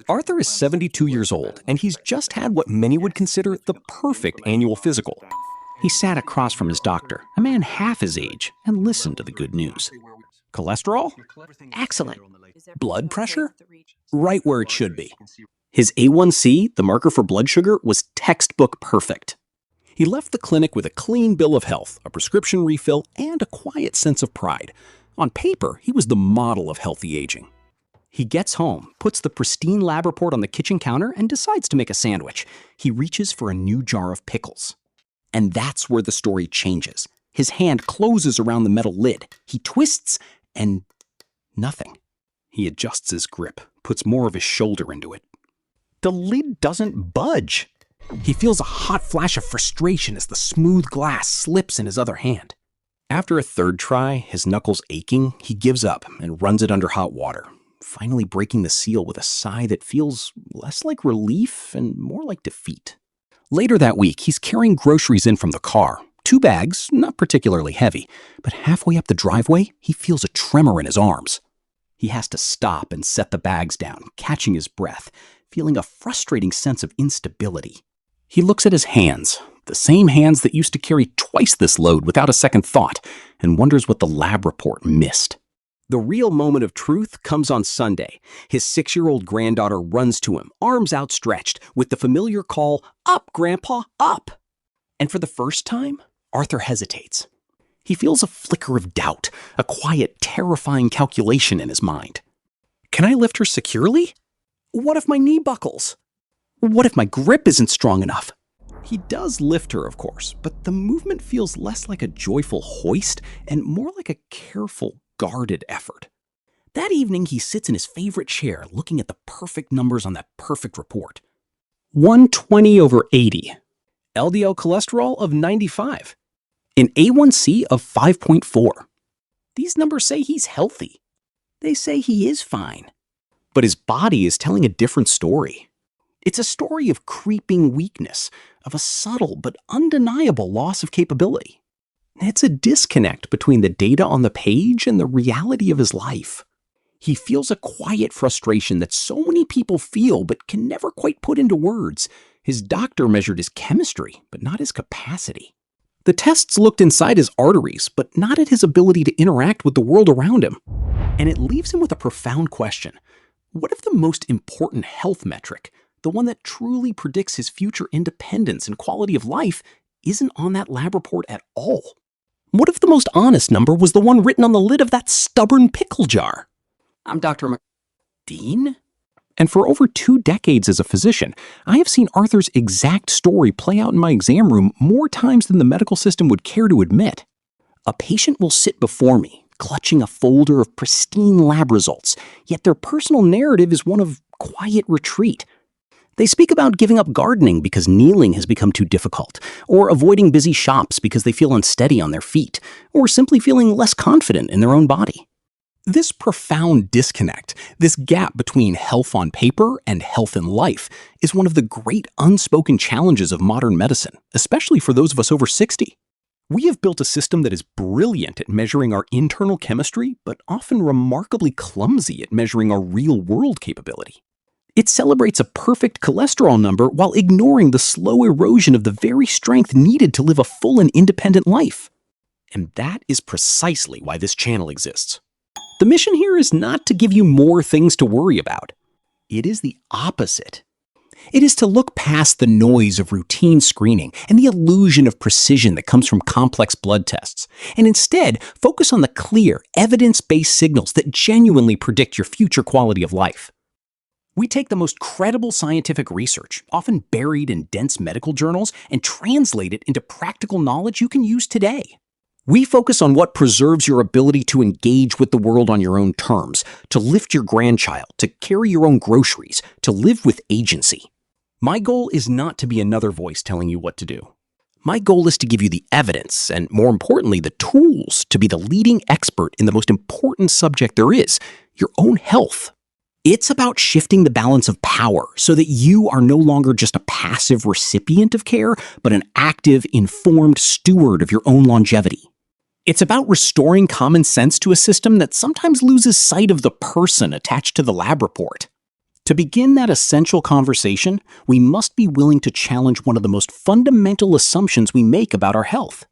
Arthur is 72 years old, and he's just had what many would consider the perfect annual physical. He sat across from his doctor, a man half his age, and listened to the good news. Cholesterol? Excellent. Blood pressure? Right where it should be. His A1C, the marker for blood sugar, was textbook perfect. He left the clinic with a clean bill of health, a prescription refill, and a quiet sense of pride. On paper, he was the model of healthy aging. He gets home, puts the pristine lab report on the kitchen counter, and decides to make a sandwich. He reaches for a new jar of pickles. And that's where the story changes. His hand closes around the metal lid. He twists, and nothing. He adjusts his grip, puts more of his shoulder into it. The lid doesn't budge. He feels a hot flash of frustration as the smooth glass slips in his other hand. After a third try, his knuckles aching, he gives up and runs it under hot water, finally breaking the seal with a sigh that feels less like relief and more like defeat. Later that week, he's carrying groceries in from the car. 2 bags, not particularly heavy, but halfway up the driveway, he feels a tremor in his arms. He has to stop and set the bags down, catching his breath, feeling a frustrating sense of instability. He looks at his hands, the same hands that used to carry twice this load without a second thought, and wonders what the lab report missed. The real moment of truth comes on Sunday. His 6-year-old granddaughter runs to him, arms outstretched, with the familiar call, "Up, Grandpa, up!" And for the first time, Arthur hesitates. He feels a flicker of doubt, a quiet, terrifying calculation in his mind. Can I lift her securely? What if my knee buckles? What if my grip isn't strong enough? He does lift her, of course, but the movement feels less like a joyful hoist and more like a careful, guarded effort. That evening, he sits in his favorite chair, looking at the perfect numbers on that perfect report. 120/80. LDL cholesterol of 95. An A1C of 5.4. These numbers say he's healthy. They say he is fine. But his body is telling a different story. It's a story of creeping weakness, of a subtle but undeniable loss of capability. It's a disconnect between the data on the page and the reality of his life. He feels a quiet frustration that so many people feel but can never quite put into words. His doctor measured his chemistry, but not his capacity. The tests looked inside his arteries, but not at his ability to interact with the world around him. And it leaves him with a profound question. What if the most important health metric, the one that truly predicts his future independence and quality of life, isn't on that lab report at all? What if the most honest number was the one written on the lid of that stubborn pickle jar? I'm Dr. Dean? And for over 2 decades as a physician, I have seen Arthur's exact story play out in my exam room more times than the medical system would care to admit. A patient will sit before me, clutching a folder of pristine lab results, yet their personal narrative is one of quiet retreat. They speak about giving up gardening because kneeling has become too difficult, or avoiding busy shops because they feel unsteady on their feet, or simply feeling less confident in their own body. This profound disconnect, this gap between health on paper and health in life, is one of the great unspoken challenges of modern medicine, especially for those of us over 60. We have built a system that is brilliant at measuring our internal chemistry, but often remarkably clumsy at measuring our real-world capability. It celebrates a perfect cholesterol number while ignoring the slow erosion of the very strength needed to live a full and independent life. And that is precisely why this channel exists. The mission here is not to give you more things to worry about. It is the opposite. It is to look past the noise of routine screening and the illusion of precision that comes from complex blood tests, and instead focus on the clear, evidence-based signals that genuinely predict your future quality of life. We take the most credible scientific research, often buried in dense medical journals, and translate it into practical knowledge you can use today. We focus on what preserves your ability to engage with the world on your own terms, to lift your grandchild, to carry your own groceries, to live with agency. My goal is not to be another voice telling you what to do. My goal is to give you the evidence, and more importantly, the tools to be the leading expert in the most important subject there is, your own health. It's about shifting the balance of power so that you are no longer just a passive recipient of care, but an active, informed steward of your own longevity. It's about restoring common sense to a system that sometimes loses sight of the person attached to the lab report. To begin that essential conversation, we must be willing to challenge one of the most fundamental assumptions we make about our health.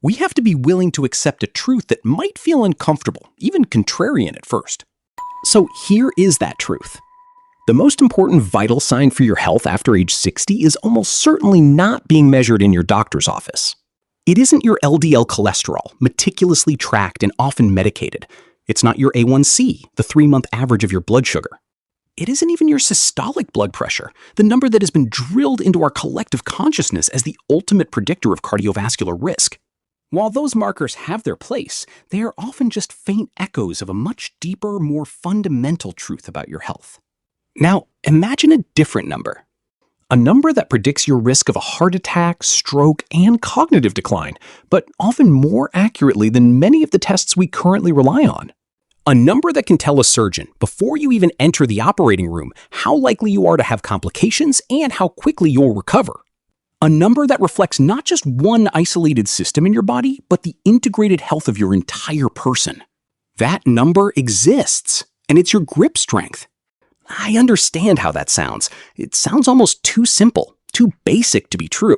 We have to be willing to accept a truth that might feel uncomfortable, even contrarian at first. So here is that truth. The most important vital sign for your health after age 60 is almost certainly not being measured in your doctor's office. It isn't your LDL cholesterol, meticulously tracked and often medicated. It's not your A1C, the 3-month average of your blood sugar. It isn't even your systolic blood pressure, the number that has been drilled into our collective consciousness as the ultimate predictor of cardiovascular risk. While those markers have their place, they are often just faint echoes of a much deeper, more fundamental truth about your health. Now, imagine a different number. A number that predicts your risk of a heart attack, stroke, and cognitive decline, but often more accurately than many of the tests we currently rely on. A number that can tell a surgeon, before you even enter the operating room, how likely you are to have complications and how quickly you'll recover. A number that reflects not just one isolated system in your body, but the integrated health of your entire person. That number exists, and it's your grip strength. I understand how that sounds. It sounds almost too simple, too basic to be true.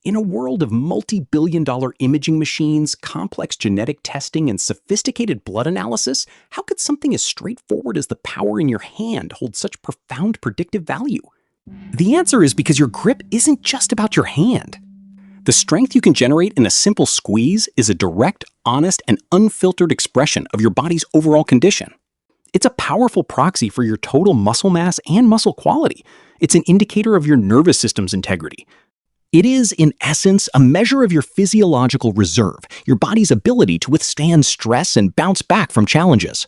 In a world of multi-billion-dollar imaging machines, complex genetic testing, and sophisticated blood analysis, how could something as straightforward as the power in your hand hold such profound predictive value? The answer is because your grip isn't just about your hand. The strength you can generate in a simple squeeze is a direct, honest, and unfiltered expression of your body's overall condition. It's a powerful proxy for your total muscle mass and muscle quality. It's an indicator of your nervous system's integrity. It is, in essence, a measure of your physiological reserve, your body's ability to withstand stress and bounce back from challenges.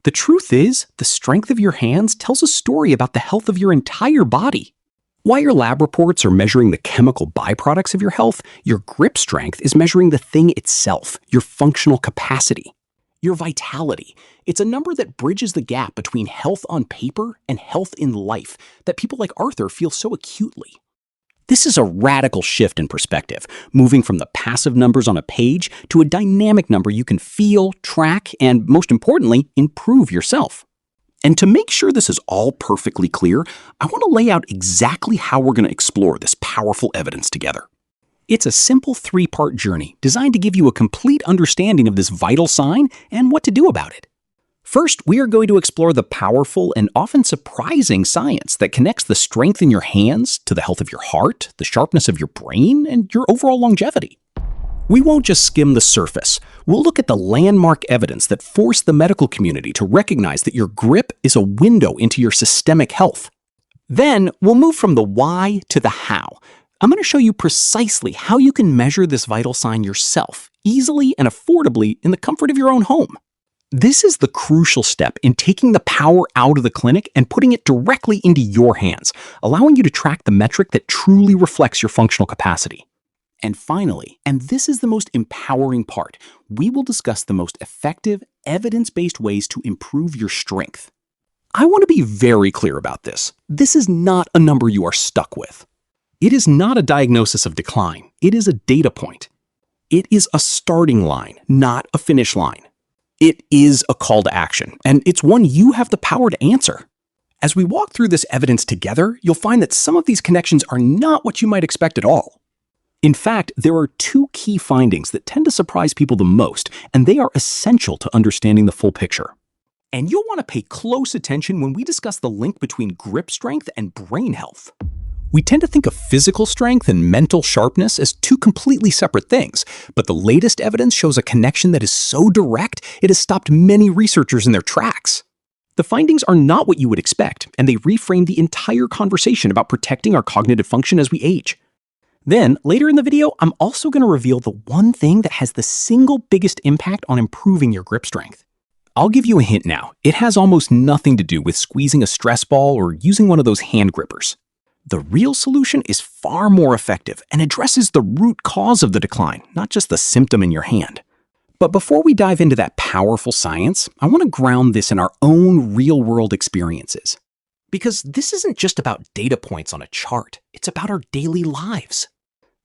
The truth is, the strength of your hands tells a story about the health of your entire body. While your lab reports are measuring the chemical byproducts of your health, your grip strength is measuring the thing itself, your functional capacity. Your vitality. It's a number that bridges the gap between health on paper and health in life that people like Arthur feel so acutely. This is a radical shift in perspective, moving from the passive numbers on a page to a dynamic number you can feel, track, and most importantly, improve yourself. And to make sure this is all perfectly clear, I want to lay out exactly how we're going to explore this powerful evidence together. It's a simple 3-part journey designed to give you a complete understanding of this vital sign and what to do about it. First, we are going to explore the powerful and often surprising science that connects the strength in your hands to the health of your heart, the sharpness of your brain, and your overall longevity. We won't just skim the surface. We'll look at the landmark evidence that forced the medical community to recognize that your grip is a window into your systemic health. Then, we'll move from the why to the how. I'm going to show you precisely how you can measure this vital sign yourself, easily and affordably in the comfort of your own home. This is the crucial step in taking the power out of the clinic and putting it directly into your hands, allowing you to track the metric that truly reflects your functional capacity. And finally, and this is the most empowering part, we will discuss the most effective, evidence-based ways to improve your strength. I want to be very clear about this. This is not a number you are stuck with. It is not a diagnosis of decline. It is a data point. It is a starting line, not a finish line. It is a call to action, and it's one you have the power to answer. As we walk through this evidence together, you'll find that some of these connections are not what you might expect at all. In fact, there are 2 key findings that tend to surprise people the most, and they are essential to understanding the full picture. And you'll want to pay close attention when we discuss the link between grip strength and brain health. We tend to think of physical strength and mental sharpness as 2 completely separate things, but the latest evidence shows a connection that is so direct it has stopped many researchers in their tracks. The findings are not what you would expect, and they reframe the entire conversation about protecting our cognitive function as we age. Then, later in the video, I'm also going to reveal the one thing that has the single biggest impact on improving your grip strength. I'll give you a hint now. It has almost nothing to do with squeezing a stress ball or using one of those hand grippers. The real solution is far more effective and addresses the root cause of the decline, not just the symptom in your hand. But before we dive into that powerful science, I want to ground this in our own real-world experiences. Because this isn't just about data points on a chart, it's about our daily lives.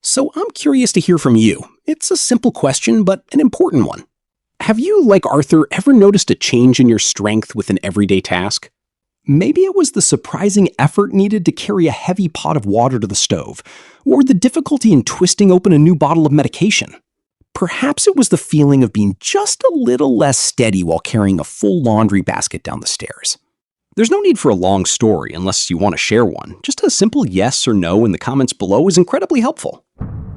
So I'm curious to hear from you. It's a simple question, but an important one. Have you, like Arthur, ever noticed a change in your strength with an everyday task? Maybe it was the surprising effort needed to carry a heavy pot of water to the stove, or the difficulty in twisting open a new bottle of medication. Perhaps it was the feeling of being just a little less steady while carrying a full laundry basket down the stairs. There's no need for a long story unless you want to share one. Just a simple yes or no in the comments below is incredibly helpful.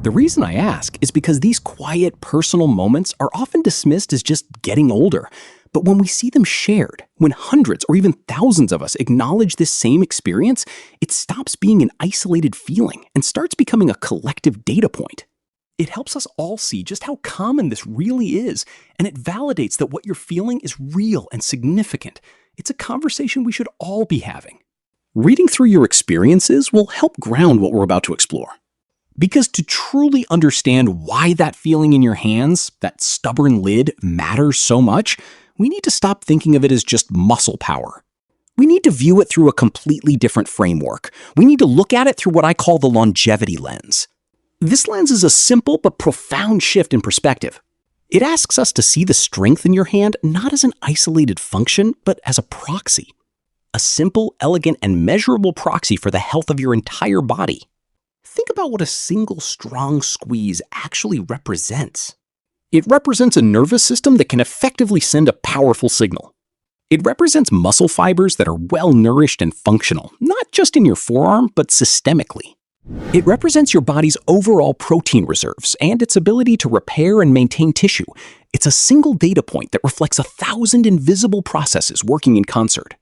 The reason I ask is because these quiet, personal moments are often dismissed as just getting older. But when we see them shared, when hundreds or even thousands of us acknowledge this same experience, it stops being an isolated feeling and starts becoming a collective data point. It helps us all see just how common this really is, and it validates that what you're feeling is real and significant. It's a conversation we should all be having. Reading through your experiences will help ground what we're about to explore. Because to truly understand why that feeling in your hands, that stubborn lid, matters so much, we need to stop thinking of it as just muscle power. We need to view it through a completely different framework. We need to look at it through what I call the longevity lens. This lens is a simple but profound shift in perspective. It asks us to see the strength in your hand not as an isolated function, but as a proxy. A simple, elegant, and measurable proxy for the health of your entire body. Think about what a single strong squeeze actually represents. It represents a nervous system that can effectively send a powerful signal. It represents muscle fibers that are well-nourished and functional, not just in your forearm, but systemically. It represents your body's overall protein reserves and its ability to repair and maintain tissue. It's a single data point that reflects 1,000 invisible processes working in concert.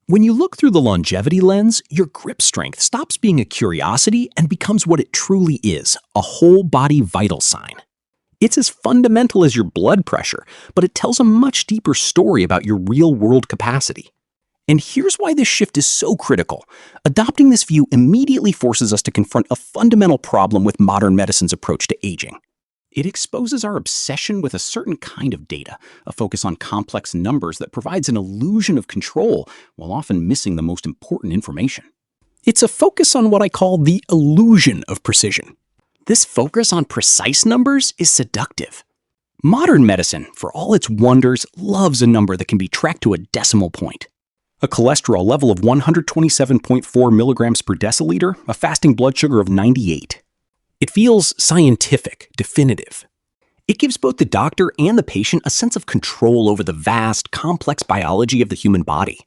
When you look through the longevity lens, your grip strength stops being a curiosity and becomes what it truly is, a whole-body vital sign. It's as fundamental as your blood pressure, but it tells a much deeper story about your real-world capacity. And here's why this shift is so critical. Adopting this view immediately forces us to confront a fundamental problem with modern medicine's approach to aging. It exposes our obsession with a certain kind of data, a focus on complex numbers that provides an illusion of control while often missing the most important information. It's a focus on what I call the illusion of precision. This focus on precise numbers is seductive. Modern medicine, for all its wonders, loves a number that can be tracked to a decimal point. A cholesterol level of 127.4 milligrams per deciliter, a fasting blood sugar of 98. It feels scientific, definitive. It gives both the doctor and the patient a sense of control over the vast, complex biology of the human body.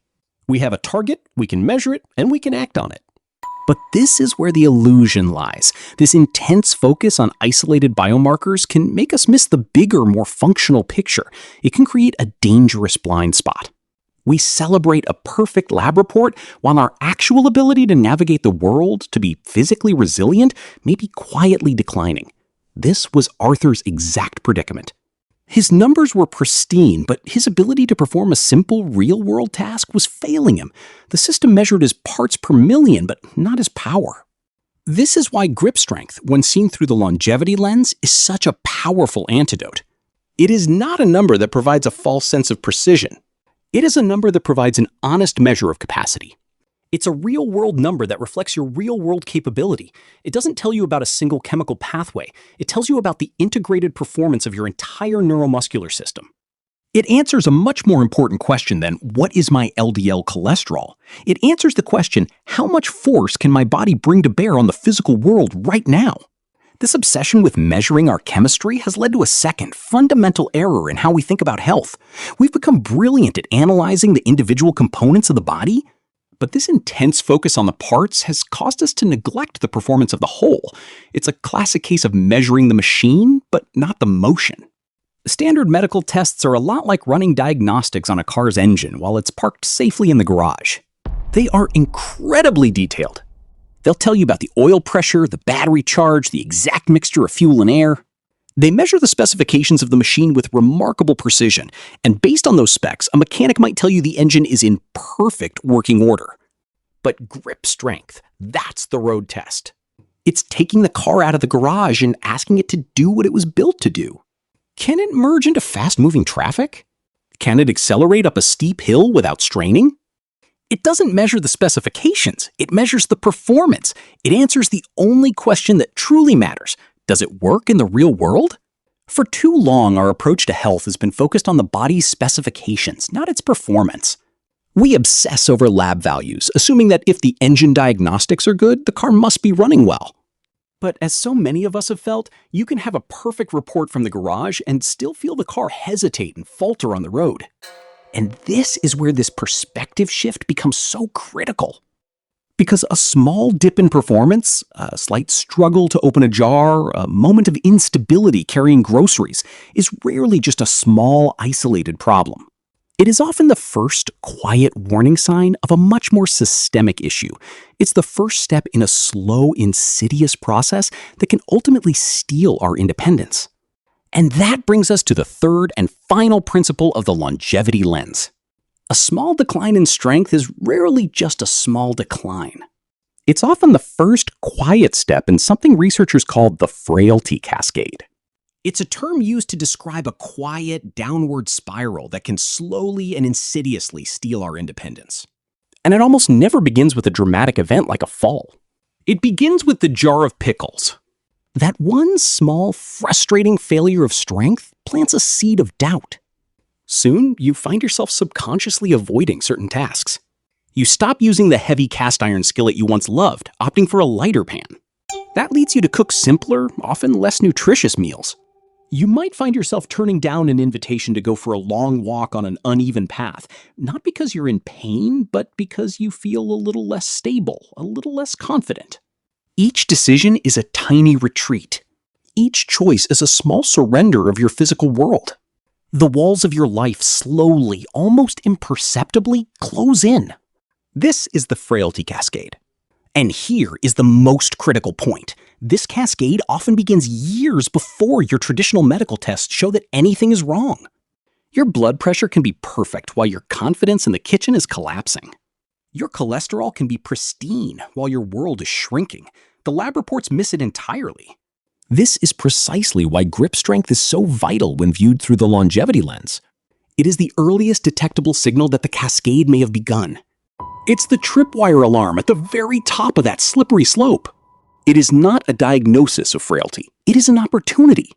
We have a target, we can measure it, and we can act on it. But this is where the illusion lies. This intense focus on isolated biomarkers can make us miss the bigger, more functional picture. It can create a dangerous blind spot. We celebrate a perfect lab report while our actual ability to navigate the world, to be physically resilient, may be quietly declining. This was Arthur's exact predicament. His numbers were pristine, but his ability to perform a simple real-world task was failing him. The system measured his parts per million, but not his power. This is why grip strength, when seen through the longevity lens, is such a powerful antidote. It is not a number that provides a false sense of precision. It is a number that provides an honest measure of capacity. It's a real-world number that reflects your real-world capability. It doesn't tell you about a single chemical pathway. It tells you about the integrated performance of your entire neuromuscular system. It answers a much more important question than, what is my LDL cholesterol? It answers the question, how much force can my body bring to bear on the physical world right now? This obsession with measuring our chemistry has led to a second, fundamental error in how we think about health. We've become brilliant at analyzing the individual components of the body, but this intense focus on the parts has caused us to neglect the performance of the whole. It's a classic case of measuring the machine, but not the motion. Standard medical tests are a lot like running diagnostics on a car's engine while it's parked safely in the garage. They are incredibly detailed. They'll tell you about the oil pressure, the battery charge, the exact mixture of fuel and air. They measure the specifications of the machine with remarkable precision, and based on those specs, a mechanic might tell you the engine is in perfect working order. But grip strength, that's the road test. It's taking the car out of the garage and asking it to do what it was built to do. Can it merge into fast-moving traffic? Can it accelerate up a steep hill without straining? It doesn't measure the specifications, it measures the performance. It answers the only question that truly matters. Does it work in the real world? For too long, our approach to health has been focused on the body's specifications, not its performance. We obsess over lab values, assuming that if the engine diagnostics are good, the car must be running well. But as so many of us have felt, you can have a perfect report from the garage and still feel the car hesitate and falter on the road. And this is where this perspective shift becomes so critical. Because a small dip in performance, a slight struggle to open a jar, a moment of instability carrying groceries, is rarely just a small, isolated problem. It is often the first, quiet warning sign of a much more systemic issue. It's the first step in a slow, insidious process that can ultimately steal our independence. And that brings us to the third and final principle of the longevity lens. A small decline in strength is rarely just a small decline. It's often the first quiet step in something researchers call the frailty cascade. It's a term used to describe a quiet, downward spiral that can slowly and insidiously steal our independence. And it almost never begins with a dramatic event like a fall. It begins with the jar of pickles. That one small, frustrating failure of strength plants a seed of doubt. Soon, you find yourself subconsciously avoiding certain tasks. You stop using the heavy cast iron skillet you once loved, opting for a lighter pan. That leads you to cook simpler, often less nutritious meals. You might find yourself turning down an invitation to go for a long walk on an uneven path, not because you're in pain, but because you feel a little less stable, a little less confident. Each decision is a tiny retreat. Each choice is a small surrender of your physical world. The walls of your life slowly, almost imperceptibly, close in. This is the frailty cascade. And here is the most critical point. This cascade often begins years before your traditional medical tests show that anything is wrong. Your blood pressure can be perfect while your confidence in the kitchen is collapsing. Your cholesterol can be pristine while your world is shrinking. The lab reports miss it entirely. This is precisely why grip strength is so vital when viewed through the longevity lens. It is the earliest detectable signal that the cascade may have begun. It's the tripwire alarm at the very top of that slippery slope. It is not a diagnosis of frailty. It is an opportunity.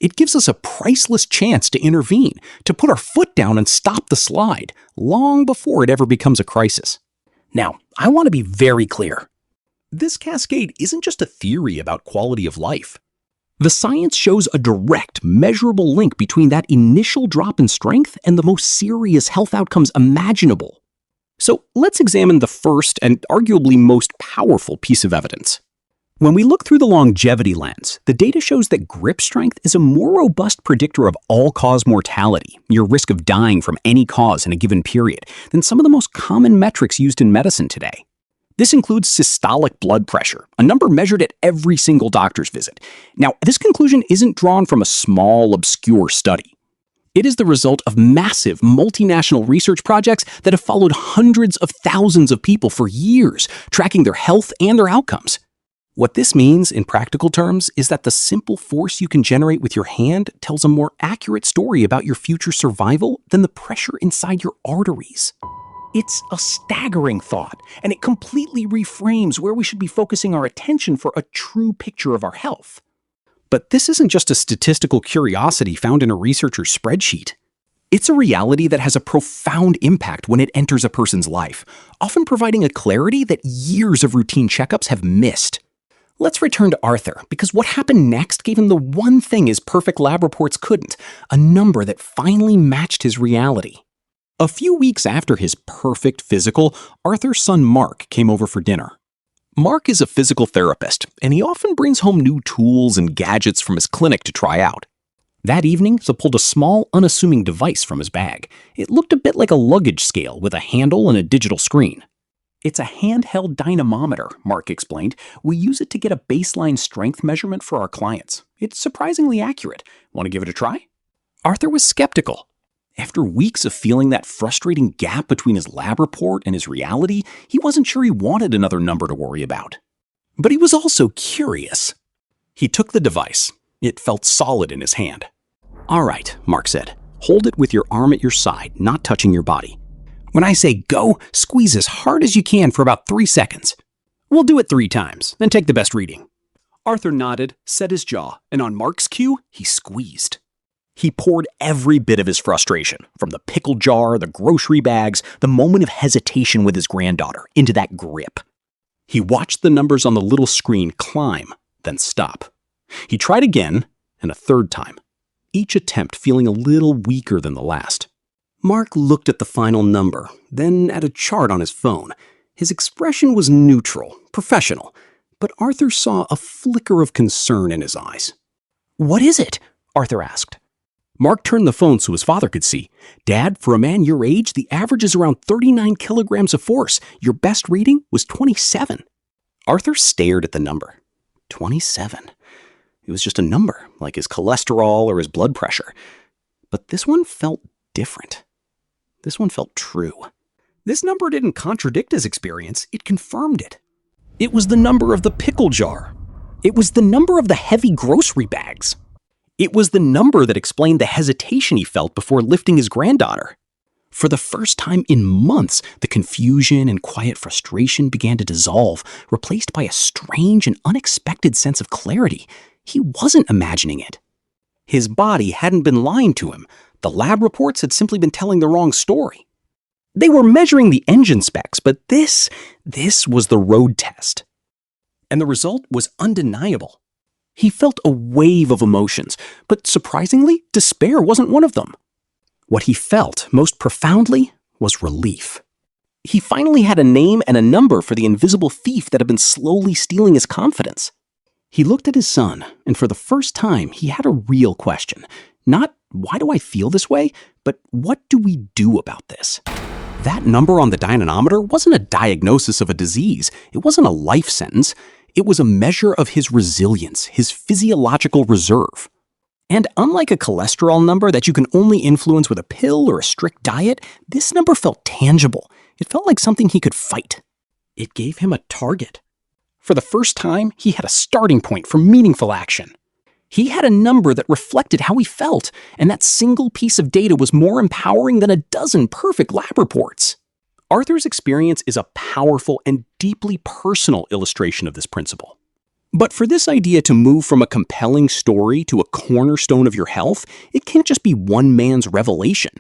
It gives us a priceless chance to intervene, to put our foot down and stop the slide, long before it ever becomes a crisis. Now, I want to be very clear. This cascade isn't just a theory about quality of life. The science shows a direct, measurable link between that initial drop in strength and the most serious health outcomes imaginable. So let's examine the first and arguably most powerful piece of evidence. When we look through the longevity lens, the data shows that grip strength is a more robust predictor of all-cause mortality, your risk of dying from any cause in a given period, than some of the most common metrics used in medicine today. This includes systolic blood pressure, a number measured at every single doctor's visit. Now, this conclusion isn't drawn from a small, obscure study. It is the result of massive multinational research projects that have followed hundreds of thousands of people for years, tracking their health and their outcomes. What this means, in practical terms, is that the simple force you can generate with your hand tells a more accurate story about your future survival than the pressure inside your arteries. It's a staggering thought, and it completely reframes where we should be focusing our attention for a true picture of our health. But this isn't just a statistical curiosity found in a researcher's spreadsheet. It's a reality that has a profound impact when it enters a person's life, often providing a clarity that years of routine checkups have missed. Let's return to Arthur, because what happened next gave him the one thing his perfect lab reports couldn't, a number that finally matched his reality. A few weeks after his perfect physical, Arthur's son Mark came over for dinner. Mark is a physical therapist, and he often brings home new tools and gadgets from his clinic to try out. That evening, he pulled a small, unassuming device from his bag. It looked a bit like a luggage scale with a handle and a digital screen. "It's a handheld dynamometer," Mark explained. "We use it to get a baseline strength measurement for our clients. It's surprisingly accurate. Want to give it a try?" Arthur was skeptical. After weeks of feeling that frustrating gap between his lab report and his reality, he wasn't sure he wanted another number to worry about. But he was also curious. He took the device. It felt solid in his hand. "All right," Mark said. "Hold it with your arm at your side, not touching your body. When I say go, squeeze as hard as you can for about 3 seconds. We'll do it 3 times, then take the best reading." Arthur nodded, set his jaw, and on Mark's cue, he squeezed. He poured every bit of his frustration, from the pickle jar, the grocery bags, the moment of hesitation with his granddaughter, into that grip. He watched the numbers on the little screen climb, then stop. He tried again, and a third time, each attempt feeling a little weaker than the last. Mark looked at the final number, then at a chart on his phone. His expression was neutral, professional, but Arthur saw a flicker of concern in his eyes. "What is it?" Arthur asked. Mark turned the phone so his father could see. "Dad, for a man your age, the average is around 39 kilograms of force. Your best reading was 27. Arthur stared at the number. 27. It was just a number, like his cholesterol or his blood pressure. But this one felt different. This one felt true. This number didn't contradict his experience, it confirmed it. It was the number of the pickle jar. It was the number of the heavy grocery bags. It was the number that explained the hesitation he felt before lifting his granddaughter. For the first time in months, the confusion and quiet frustration began to dissolve, replaced by a strange and unexpected sense of clarity. He wasn't imagining it. His body hadn't been lying to him. The lab reports had simply been telling the wrong story. They were measuring the engine specs, but this was the road test. And the result was undeniable. He felt a wave of emotions, but surprisingly, despair wasn't one of them. What he felt most profoundly was relief. He finally had a name and a number for the invisible thief that had been slowly stealing his confidence. He looked at his son, and for the first time, he had a real question. Not, why do I feel this way, but what do we do about this? That number on the dynamometer wasn't a diagnosis of a disease. It wasn't a life sentence. It was a measure of his resilience, his physiological reserve. And unlike a cholesterol number that you can only influence with a pill or a strict diet, this number felt tangible. It felt like something he could fight. It gave him a target. For the first time, he had a starting point for meaningful action. He had a number that reflected how he felt, and that single piece of data was more empowering than a dozen perfect lab reports. Arthur's experience is a powerful and deeply personal illustration of this principle. But for this idea to move from a compelling story to a cornerstone of your health, it can't just be one man's revelation.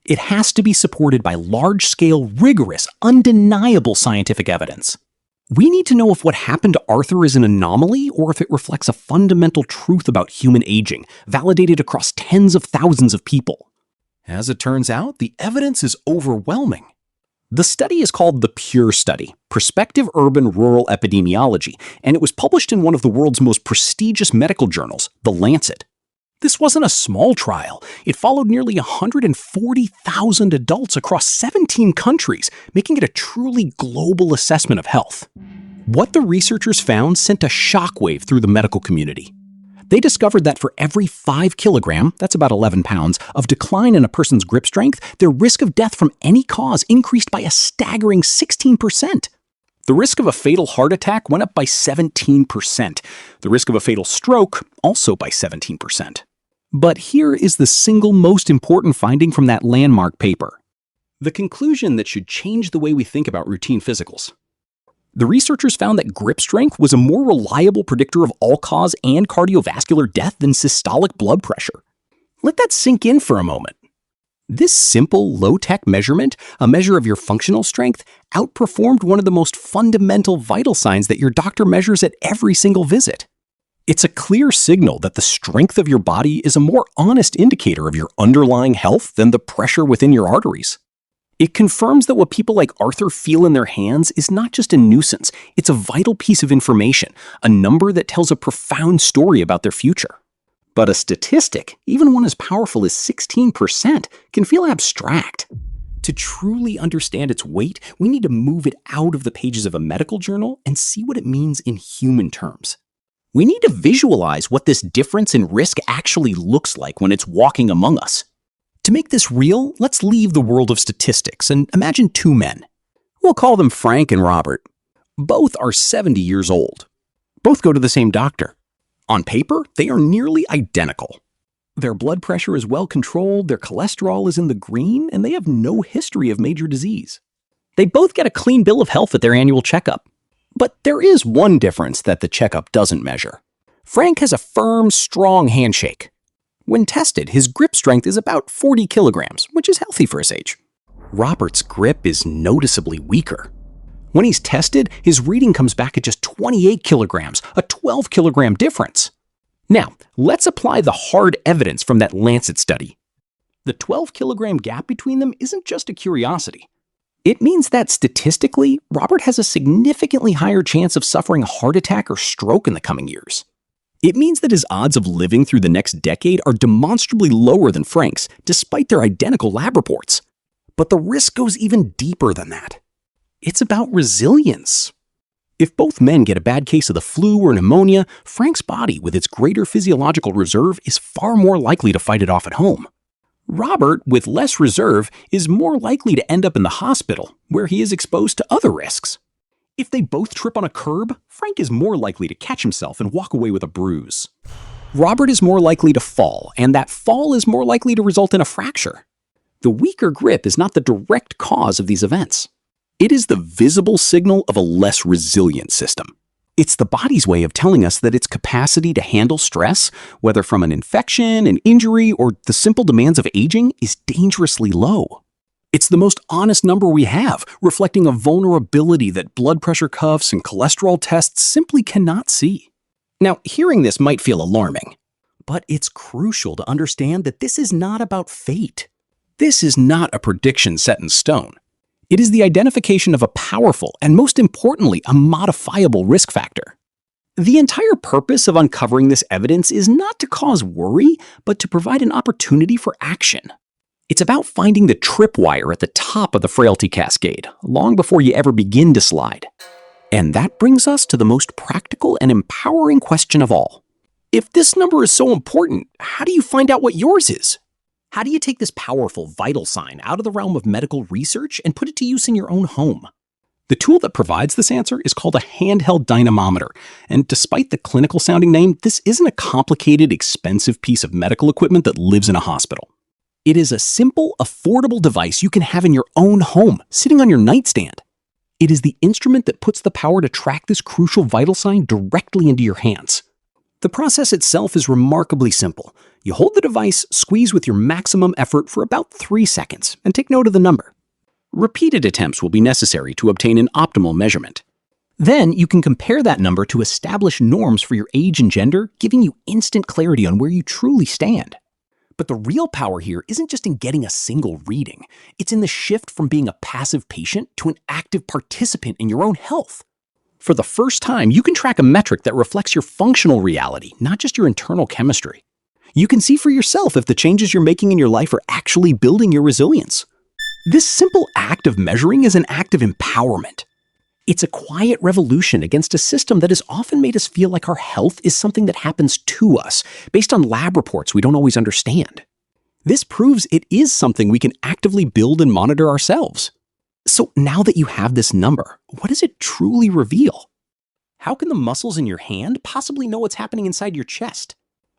It has to be supported by large-scale, rigorous, undeniable scientific evidence. We need to know if what happened to Arthur is an anomaly or if it reflects a fundamental truth about human aging, validated across tens of thousands of people. As it turns out, the evidence is overwhelming. The study is called the PURE Study, Prospective Urban Rural Epidemiology, and it was published in one of the world's most prestigious medical journals, the Lancet. This wasn't a small trial. It followed nearly 140,000 adults across 17 countries, making it a truly global assessment of health. What the researchers found sent a shockwave through the medical community. They discovered that for every 5 kilogram, that's about 11 pounds, of decline in a person's grip strength, their risk of death from any cause increased by a staggering 16%. The risk of a fatal heart attack went up by 17%. The risk of a fatal stroke also by 17%. But here is the single most important finding from that landmark paper. The conclusion that should change the way we think about routine physicals. The researchers found that grip strength was a more reliable predictor of all-cause and cardiovascular death than systolic blood pressure. Let that sink in for a moment. This simple, low-tech measurement, a measure of your functional strength, outperformed one of the most fundamental vital signs that your doctor measures at every single visit. It's a clear signal that the strength of your body is a more honest indicator of your underlying health than the pressure within your arteries. It confirms that what people like Arthur feel in their hands is not just a nuisance, it's a vital piece of information, a number that tells a profound story about their future. But a statistic, even one as powerful as 16%, can feel abstract. To truly understand its weight, we need to move it out of the pages of a medical journal and see what it means in human terms. We need to visualize what this difference in risk actually looks like when it's walking among us. To make this real, let's leave the world of statistics and imagine 2 men. We'll call them Frank and Robert. Both are 70 years old. Both go to the same doctor. On paper, they are nearly identical. Their blood pressure is well controlled, their cholesterol is in the green, and they have no history of major disease. They both get a clean bill of health at their annual checkup. But there is one difference that the checkup doesn't measure. Frank has a firm, strong handshake. When tested, his grip strength is about 40 kilograms, which is healthy for his age. Robert's grip is noticeably weaker. When he's tested, his reading comes back at just 28 kilograms, a 12-kilogram difference. Now, let's apply the hard evidence from that Lancet study. The 12-kilogram gap between them isn't just a curiosity. It means that statistically, Robert has a significantly higher chance of suffering a heart attack or stroke in the coming years. It means that his odds of living through the next decade are demonstrably lower than Frank's, despite their identical lab reports. But the risk goes even deeper than that. It's about resilience. If both men get a bad case of the flu or pneumonia, Frank's body, with its greater physiological reserve, is far more likely to fight it off at home. Robert, with less reserve, is more likely to end up in the hospital, where he is exposed to other risks. If they both trip on a curb, Frank is more likely to catch himself and walk away with a bruise. Robert is more likely to fall, and that fall is more likely to result in a fracture. The weaker grip is not the direct cause of these events. It is the visible signal of a less resilient system. It's the body's way of telling us that its capacity to handle stress, whether from an infection, an injury, or the simple demands of aging, is dangerously low. It's the most honest number we have, reflecting a vulnerability that blood pressure cuffs and cholesterol tests simply cannot see. Now, hearing this might feel alarming, but it's crucial to understand that this is not about fate. This is not a prediction set in stone. It is the identification of a powerful and, most importantly, a modifiable risk factor. The entire purpose of uncovering this evidence is not to cause worry, but to provide an opportunity for action. It's about finding the tripwire at the top of the frailty cascade, long before you ever begin to slide. And that brings us to the most practical and empowering question of all. If this number is so important, how do you find out what yours is? How do you take this powerful vital sign out of the realm of medical research and put it to use in your own home? The tool that provides this answer is called a handheld dynamometer, and despite the clinical-sounding name, this isn't a complicated, expensive piece of medical equipment that lives in a hospital. It is a simple, affordable device you can have in your own home, sitting on your nightstand. It is the instrument that puts the power to track this crucial vital sign directly into your hands. The process itself is remarkably simple. You hold the device, squeeze with your maximum effort for about 3 seconds, and take note of the number. Repeated attempts will be necessary to obtain an optimal measurement. Then you can compare that number to established norms for your age and gender, giving you instant clarity on where you truly stand. But the real power here isn't just in getting a single reading. It's in the shift from being a passive patient to an active participant in your own health. For the first time, you can track a metric that reflects your functional reality, not just your internal chemistry. You can see for yourself if the changes you're making in your life are actually building your resilience. This simple act of measuring is an act of empowerment. It's a quiet revolution against a system that has often made us feel like our health is something that happens to us, based on lab reports we don't always understand. This proves it is something we can actively build and monitor ourselves. So now that you have this number, what does it truly reveal? How can the muscles in your hand possibly know what's happening inside your chest?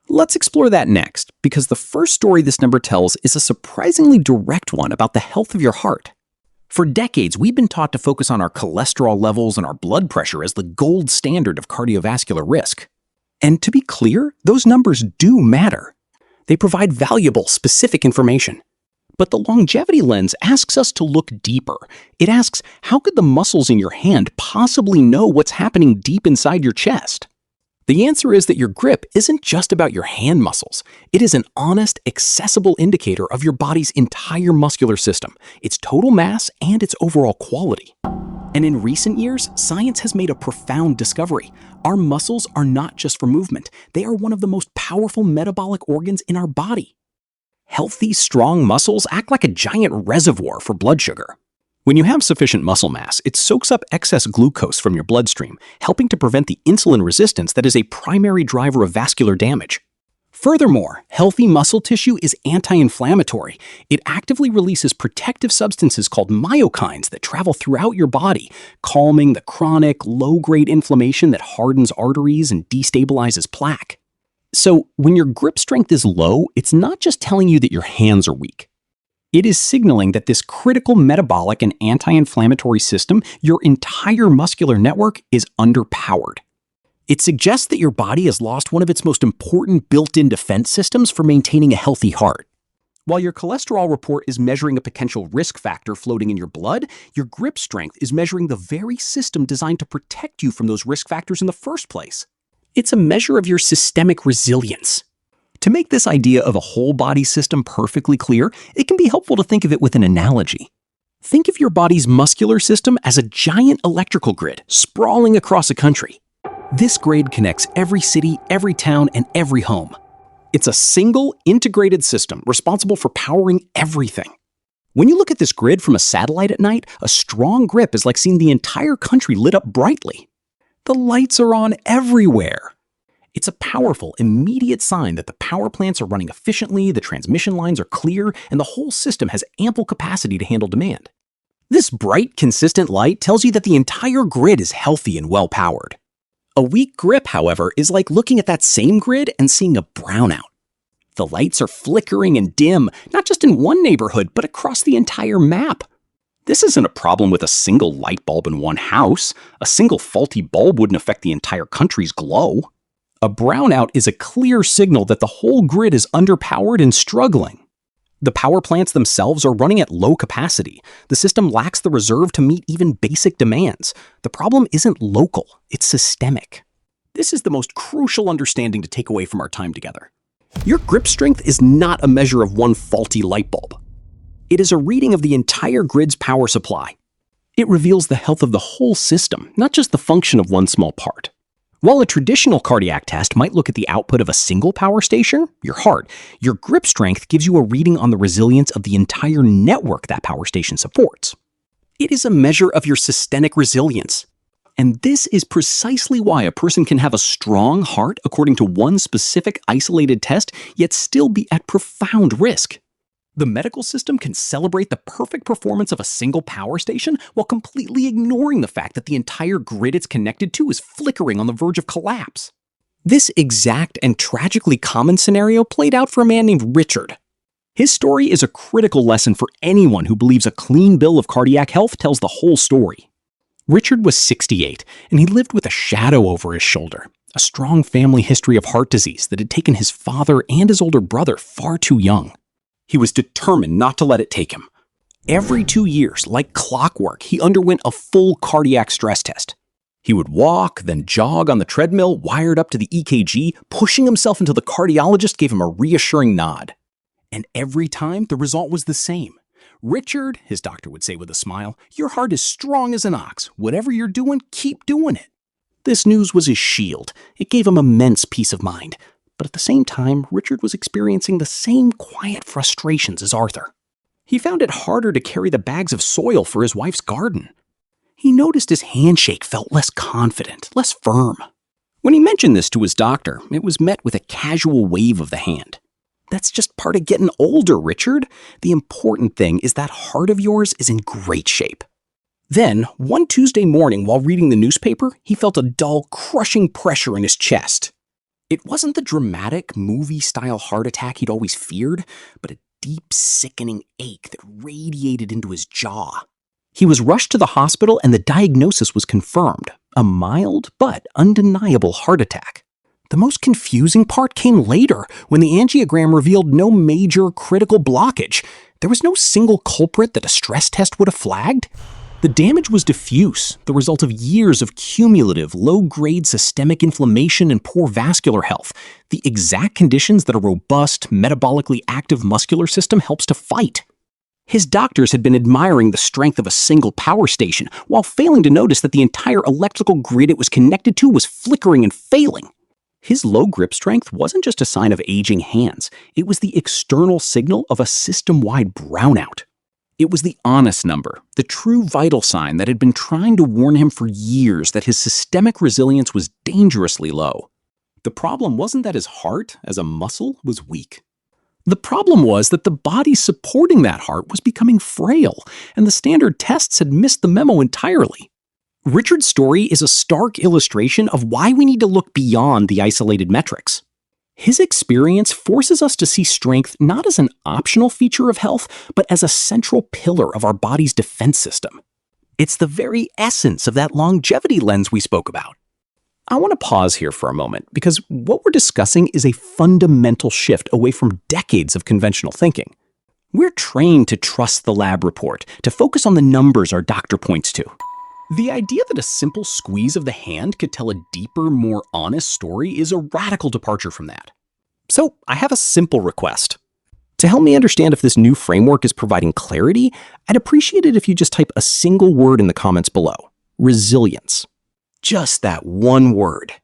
Let's explore that next, because the first story this number tells is a surprisingly direct one about the health of your heart. For decades, we've been taught to focus on our cholesterol levels and our blood pressure as the gold standard of cardiovascular risk. And to be clear, those numbers do matter. They provide valuable, specific information. But the longevity lens asks us to look deeper. It asks, how could the muscles in your hand possibly know what's happening deep inside your chest? The answer is that your grip isn't just about your hand muscles. It is an honest, accessible indicator of your body's entire muscular system, its total mass, and its overall quality. And in recent years, science has made a profound discovery. Our muscles are not just for movement. They are one of the most powerful metabolic organs in our body. Healthy, strong muscles act like a giant reservoir for blood sugar. When you have sufficient muscle mass, it soaks up excess glucose from your bloodstream, helping to prevent the insulin resistance that is a primary driver of vascular damage. Furthermore, healthy muscle tissue is anti-inflammatory. It actively releases protective substances called myokines that travel throughout your body, calming the chronic, low-grade inflammation that hardens arteries and destabilizes plaque. So, when your grip strength is low, it's not just telling you that your hands are weak. It is signaling that this critical metabolic and anti-inflammatory system, your entire muscular network, is underpowered. It suggests that your body has lost one of its most important built-in defense systems for maintaining a healthy heart. While your cholesterol report is measuring a potential risk factor floating in your blood, your grip strength is measuring the very system designed to protect you from those risk factors in the first place. It's a measure of your systemic resilience. To make this idea of a whole body system perfectly clear, it can be helpful to think of it with an analogy. Think of your body's muscular system as a giant electrical grid sprawling across a country. This grid connects every city, every town, and every home. It's a single, integrated system responsible for powering everything. When you look at this grid from a satellite at night, a strong grip is like seeing the entire country lit up brightly. The lights are on everywhere. It's a powerful, immediate sign that the power plants are running efficiently, the transmission lines are clear, and the whole system has ample capacity to handle demand. This bright, consistent light tells you that the entire grid is healthy and well-powered. A weak grip, however, is like looking at that same grid and seeing a brownout. The lights are flickering and dim, not just in one neighborhood, but across the entire map. This isn't a problem with a single light bulb in one house. A single faulty bulb wouldn't affect the entire country's glow. A brownout is a clear signal that the whole grid is underpowered and struggling. The power plants themselves are running at low capacity. The system lacks the reserve to meet even basic demands. The problem isn't local, it's systemic. This is the most crucial understanding to take away from our time together. Your grip strength is not a measure of one faulty light bulb. It is a reading of the entire grid's power supply. It reveals the health of the whole system, not just the function of one small part. While a traditional cardiac test might look at the output of a single power station, your heart, your grip strength gives you a reading on the resilience of the entire network that power station supports. It is a measure of your systemic resilience. And this is precisely why a person can have a strong heart according to one specific isolated test, yet still be at profound risk. The medical system can celebrate the perfect performance of a single power station while completely ignoring the fact that the entire grid it's connected to is flickering on the verge of collapse. This exact and tragically common scenario played out for a man named Richard. His story is a critical lesson for anyone who believes a clean bill of cardiac health tells the whole story. Richard was 68, and he lived with a shadow over his shoulder, a strong family history of heart disease that had taken his father and his older brother far too young. He was determined not to let it take him. Every 2 years, like clockwork, he underwent a full cardiac stress test. He would walk, then jog on the treadmill wired up to the EKG, pushing himself until the cardiologist gave him a reassuring nod. And every time, the result was the same. "Richard," his doctor would say with a smile, "your heart is strong as an ox. Whatever you're doing, keep doing it." This news was his shield. It gave him immense peace of mind. But at the same time, Richard was experiencing the same quiet frustrations as Arthur. He found it harder to carry the bags of soil for his wife's garden. He noticed his handshake felt less confident, less firm. When he mentioned this to his doctor, it was met with a casual wave of the hand. "That's just part of getting older, Richard. The important thing is that heart of yours is in great shape." Then, one Tuesday morning while reading the newspaper, he felt a dull, crushing pressure in his chest. It wasn't the dramatic, movie-style heart attack he'd always feared, but a deep, sickening ache that radiated into his jaw. He was rushed to the hospital and the diagnosis was confirmed, a mild but undeniable heart attack. The most confusing part came later, when the angiogram revealed no major critical blockage. There was no single culprit that a stress test would have flagged. The damage was diffuse, the result of years of cumulative, low-grade systemic inflammation and poor vascular health, the exact conditions that a robust, metabolically active muscular system helps to fight. His doctors had been admiring the strength of a single power station, while failing to notice that the entire electrical grid it was connected to was flickering and failing. His low grip strength wasn't just a sign of aging hands, it was the external signal of a system-wide brownout. It was the honest number, the true vital sign that had been trying to warn him for years that his systemic resilience was dangerously low. The problem wasn't that his heart, as a muscle, was weak. The problem was that the body supporting that heart was becoming frail, and the standard tests had missed the memo entirely. Richard's story is a stark illustration of why we need to look beyond the isolated metrics. His experience forces us to see strength not as an optional feature of health, but as a central pillar of our body's defense system. It's the very essence of that longevity lens we spoke about. I want to pause here for a moment because what we're discussing is a fundamental shift away from decades of conventional thinking. We're trained to trust the lab report, to focus on the numbers our doctor points to. The idea that a simple squeeze of the hand could tell a deeper, more honest story is a radical departure from that. So I have a simple request. To help me understand if this new framework is providing clarity, I'd appreciate it if you just type a single word in the comments below. Resilience. Just that one word.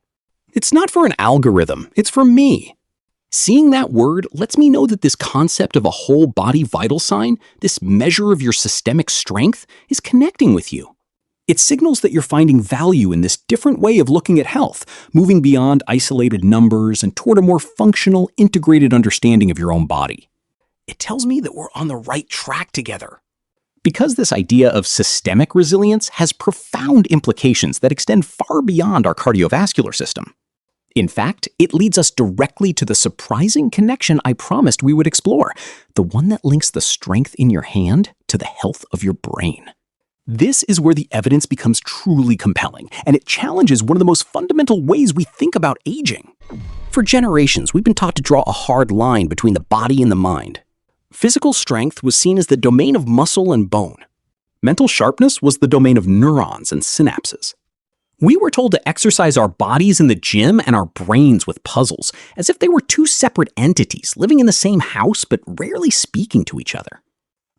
It's not for an algorithm, it's for me. Seeing that word lets me know that this concept of a whole body vital sign, this measure of your systemic strength, is connecting with you. It signals that you're finding value in this different way of looking at health, moving beyond isolated numbers and toward a more functional, integrated understanding of your own body. It tells me that we're on the right track together. Because this idea of systemic resilience has profound implications that extend far beyond our cardiovascular system. In fact, it leads us directly to the surprising connection I promised we would explore, the one that links the strength in your hand to the health of your brain. This is where the evidence becomes truly compelling, and it challenges one of the most fundamental ways we think about aging. For generations, we've been taught to draw a hard line between the body and the mind. Physical strength was seen as the domain of muscle and bone. Mental sharpness was the domain of neurons and synapses. We were told to exercise our bodies in the gym and our brains with puzzles, as if they were two separate entities living in the same house but rarely speaking to each other.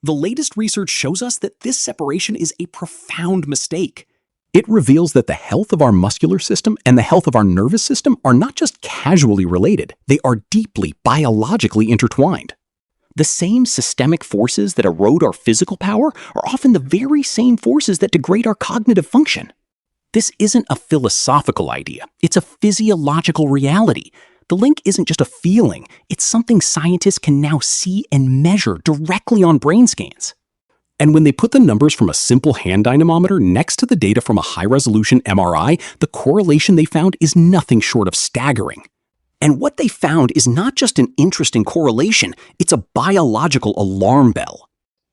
The latest research shows us that this separation is a profound mistake. It reveals that the health of our muscular system and the health of our nervous system are not just casually related, they are deeply biologically intertwined. The same systemic forces that erode our physical power are often the very same forces that degrade our cognitive function. This isn't a philosophical idea, it's a physiological reality. The link isn't just a feeling, it's something scientists can now see and measure directly on brain scans. And when they put the numbers from a simple hand dynamometer next to the data from a high-resolution MRI, the correlation they found is nothing short of staggering. And what they found is not just an interesting correlation, it's a biological alarm bell.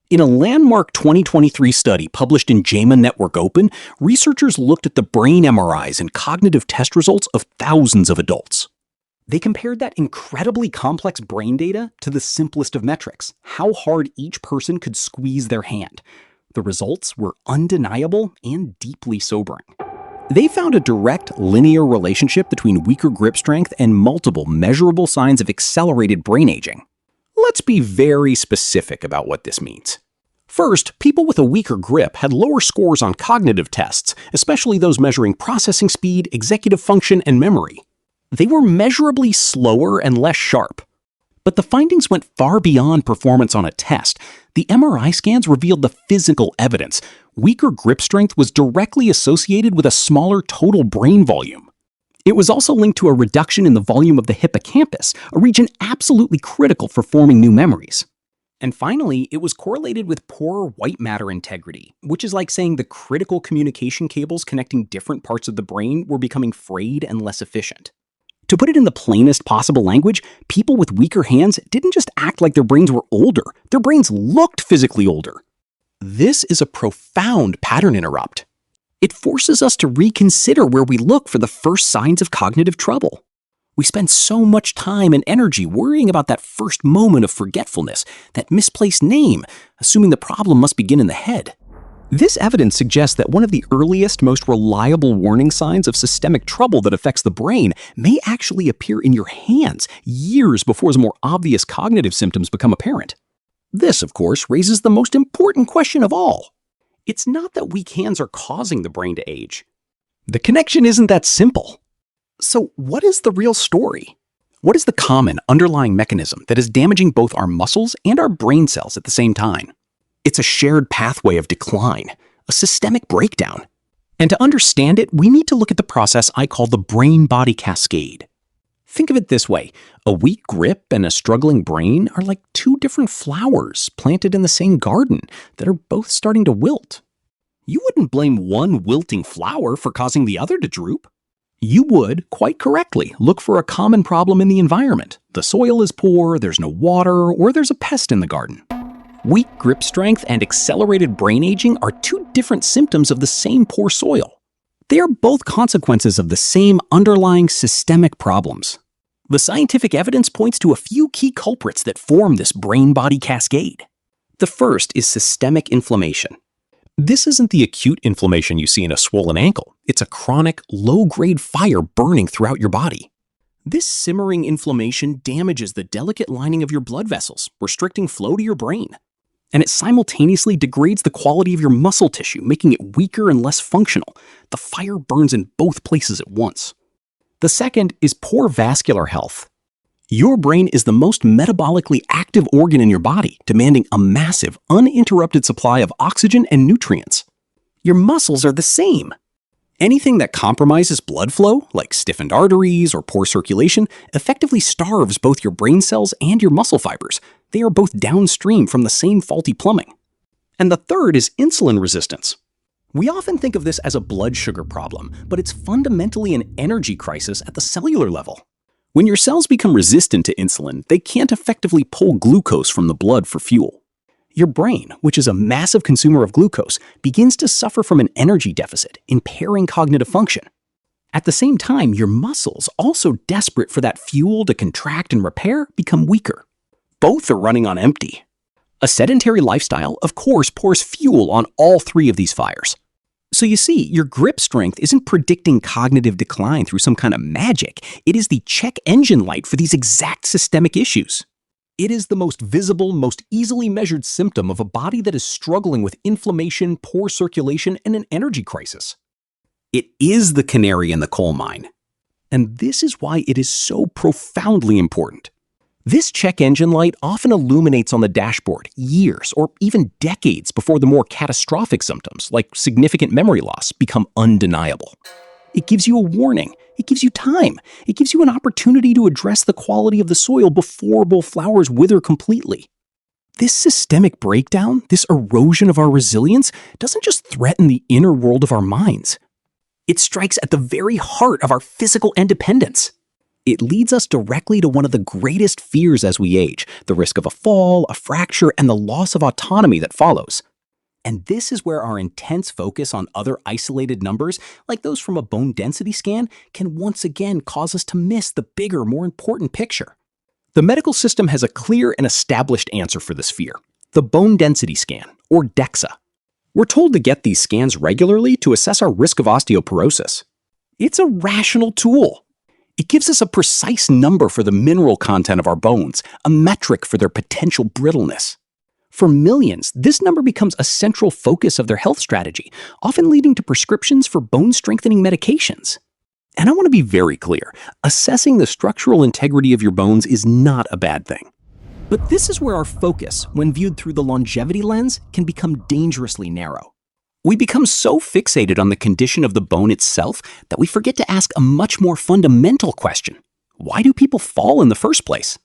In a landmark 2023 study published in JAMA Network Open, researchers looked at the brain MRIs and cognitive test results of thousands of adults. They compared that incredibly complex brain data to the simplest of metrics, how hard each person could squeeze their hand. The results were undeniable and deeply sobering. They found a direct linear relationship between weaker grip strength and multiple measurable signs of accelerated brain aging. Let's be very specific about what this means. First, people with a weaker grip had lower scores on cognitive tests, especially those measuring processing speed, executive function, and memory. They were measurably slower and less sharp. But the findings went far beyond performance on a test. The MRI scans revealed the physical evidence. Weaker grip strength was directly associated with a smaller total brain volume. It was also linked to a reduction in the volume of the hippocampus, a region absolutely critical for forming new memories. And finally, it was correlated with poorer white matter integrity, which is like saying the critical communication cables connecting different parts of the brain were becoming frayed and less efficient. To put it in the plainest possible language, people with weaker hands didn't just act like their brains were older, their brains looked physically older. This is a profound pattern interrupt. It forces us to reconsider where we look for the first signs of cognitive trouble. We spend so much time and energy worrying about that first moment of forgetfulness, that misplaced name, assuming the problem must begin in the head. This evidence suggests that one of the earliest, most reliable warning signs of systemic trouble that affects the brain may actually appear in your hands years before the more obvious cognitive symptoms become apparent. This, of course, raises the most important question of all. It's not that weak hands are causing the brain to age. The connection isn't that simple. So what is the real story? What is the common underlying mechanism that is damaging both our muscles and our brain cells at the same time? It's a shared pathway of decline, a systemic breakdown. And to understand it, we need to look at the process I call the brain-body cascade. Think of it this way. A weak grip and a struggling brain are like two different flowers planted in the same garden that are both starting to wilt. You wouldn't blame one wilting flower for causing the other to droop. You would, quite correctly, look for a common problem in the environment. The soil is poor, there's no water, or there's a pest in the garden. Weak grip strength and accelerated brain aging are two different symptoms of the same poor soil. They are both consequences of the same underlying systemic problems. The scientific evidence points to a few key culprits that form this brain-body cascade. The first is systemic inflammation. This isn't the acute inflammation you see in a swollen ankle. It's a chronic, low-grade fire burning throughout your body. This simmering inflammation damages the delicate lining of your blood vessels, restricting flow to your brain. And it simultaneously degrades the quality of your muscle tissue, making it weaker and less functional. The fire burns in both places at once. The second is poor vascular health. Your brain is the most metabolically active organ in your body, demanding a massive, uninterrupted supply of oxygen and nutrients. Your muscles are the same. Anything that compromises blood flow, like stiffened arteries or poor circulation, effectively starves both your brain cells and your muscle fibers. They are both downstream from the same faulty plumbing. And the third is insulin resistance. We often think of this as a blood sugar problem, but it's fundamentally an energy crisis at the cellular level. When your cells become resistant to insulin, they can't effectively pull glucose from the blood for fuel. Your brain, which is a massive consumer of glucose, begins to suffer from an energy deficit, impairing cognitive function. At the same time, your muscles, also desperate for that fuel to contract and repair, become weaker. Both are running on empty. A sedentary lifestyle, of course, pours fuel on all three of these fires. So you see, your grip strength isn't predicting cognitive decline through some kind of magic. It is the check engine light for these exact systemic issues. It is the most visible, most easily measured symptom of a body that is struggling with inflammation, poor circulation, and an energy crisis. It is the canary in the coal mine. And this is why it is so profoundly important. This check engine light often illuminates on the dashboard years or even decades before the more catastrophic symptoms, like significant memory loss, become undeniable. It gives you a warning. It gives you time. It gives you an opportunity to address the quality of the soil before both flowers wither completely. This systemic breakdown, this erosion of our resilience, doesn't just threaten the inner world of our minds. It strikes at the very heart of our physical independence. It leads us directly to one of the greatest fears as we age, the risk of a fall, a fracture, and the loss of autonomy that follows. And this is where our intense focus on other isolated numbers, like those from a bone density scan, can once again cause us to miss the bigger, more important picture. The medical system has a clear and established answer for this fear: the bone density scan, or DEXA. We're told to get these scans regularly to assess our risk of osteoporosis. It's a rational tool. It gives us a precise number for the mineral content of our bones, a metric for their potential brittleness. For millions, this number becomes a central focus of their health strategy, often leading to prescriptions for bone-strengthening medications. And I want to be very clear, assessing the structural integrity of your bones is not a bad thing. But this is where our focus, when viewed through the longevity lens, can become dangerously narrow. We become so fixated on the condition of the bone itself that we forget to ask a much more fundamental question. Why do people fall in the first place?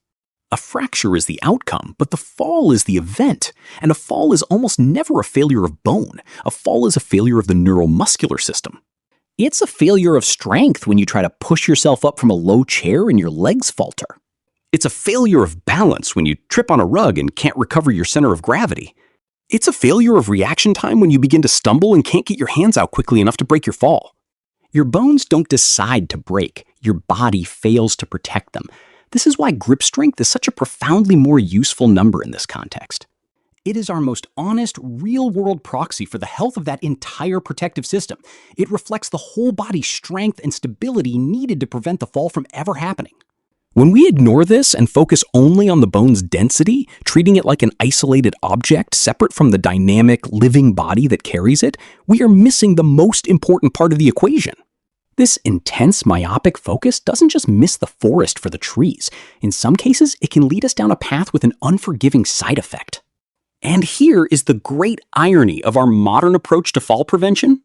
A fracture is the outcome, but the fall is the event. And a fall is almost never a failure of bone. A fall is a failure of the neuromuscular system. It's a failure of strength when you try to push yourself up from a low chair and your legs falter. It's a failure of balance when you trip on a rug and can't recover your center of gravity. It's a failure of reaction time when you begin to stumble and can't get your hands out quickly enough to break your fall. Your bones don't decide to break. Your body fails to protect them. This is why grip strength is such a profoundly more useful number in this context. It is our most honest, real-world proxy for the health of that entire protective system. It reflects the whole body's strength and stability needed to prevent the fall from ever happening. When we ignore this and focus only on the bone's density, treating it like an isolated object separate from the dynamic, living body that carries it, we are missing the most important part of the equation. This intense, myopic focus doesn't just miss the forest for the trees. In some cases, it can lead us down a path with an unforgiving side effect. And here is the great irony of our modern approach to fall prevention.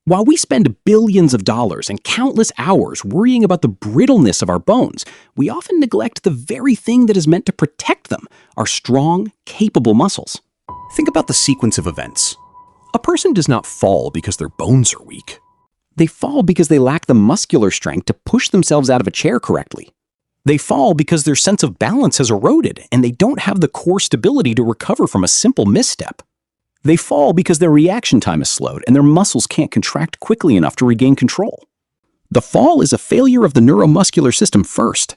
While we spend billions of dollars and countless hours worrying about the brittleness of our bones, we often neglect the very thing that is meant to protect them, our strong, capable muscles. Think about the sequence of events. A person does not fall because their bones are weak. They fall because they lack the muscular strength to push themselves out of a chair correctly. They fall because their sense of balance has eroded and they don't have the core stability to recover from a simple misstep. They fall because their reaction time is slowed and their muscles can't contract quickly enough to regain control. The fall is a failure of the neuromuscular system first.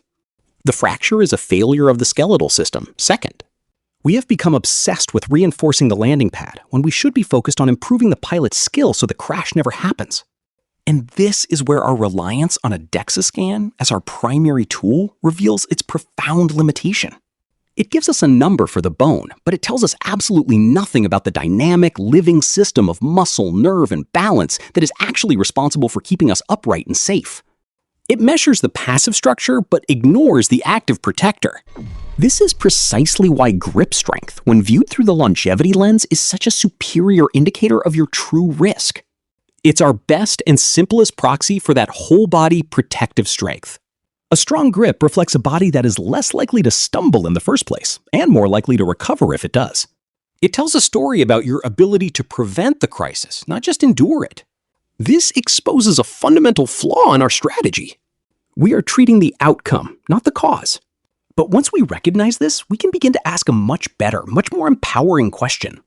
The fracture is a failure of the skeletal system second. We have become obsessed with reinforcing the landing pad when we should be focused on improving the pilot's skill so the crash never happens. And this is where our reliance on a DEXA scan as our primary tool reveals its profound limitation. It gives us a number for the bone, but it tells us absolutely nothing about the dynamic, living system of muscle, nerve, and balance that is actually responsible for keeping us upright and safe. It measures the passive structure, but ignores the active protector. This is precisely why grip strength, when viewed through the longevity lens, is such a superior indicator of your true risk. It's our best and simplest proxy for that whole-body protective strength. A strong grip reflects a body that is less likely to stumble in the first place, and more likely to recover if it does. It tells a story about your ability to prevent the crisis, not just endure it. This exposes a fundamental flaw in our strategy. We are treating the outcome, not the cause. But once we recognize this, we can begin to ask a much better, much more empowering question.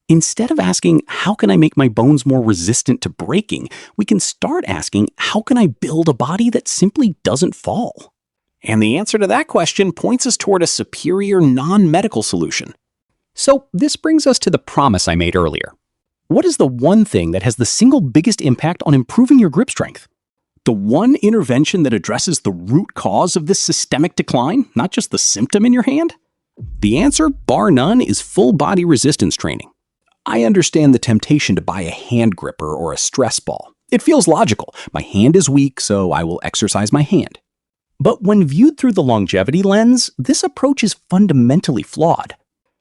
Instead of asking, how can I make my bones more resistant to breaking, we can start asking, how can I build a body that simply doesn't fall? And the answer to that question points us toward a superior non-medical solution. So this brings us to the promise I made earlier. What is the one thing that has the single biggest impact on improving your grip strength? The one intervention that addresses the root cause of this systemic decline, not just the symptom in your hand? The answer, bar none, is full body resistance training. I understand the temptation to buy a hand gripper or a stress ball. It feels logical. My hand is weak, so I will exercise my hand. But when viewed through the longevity lens, this approach is fundamentally flawed.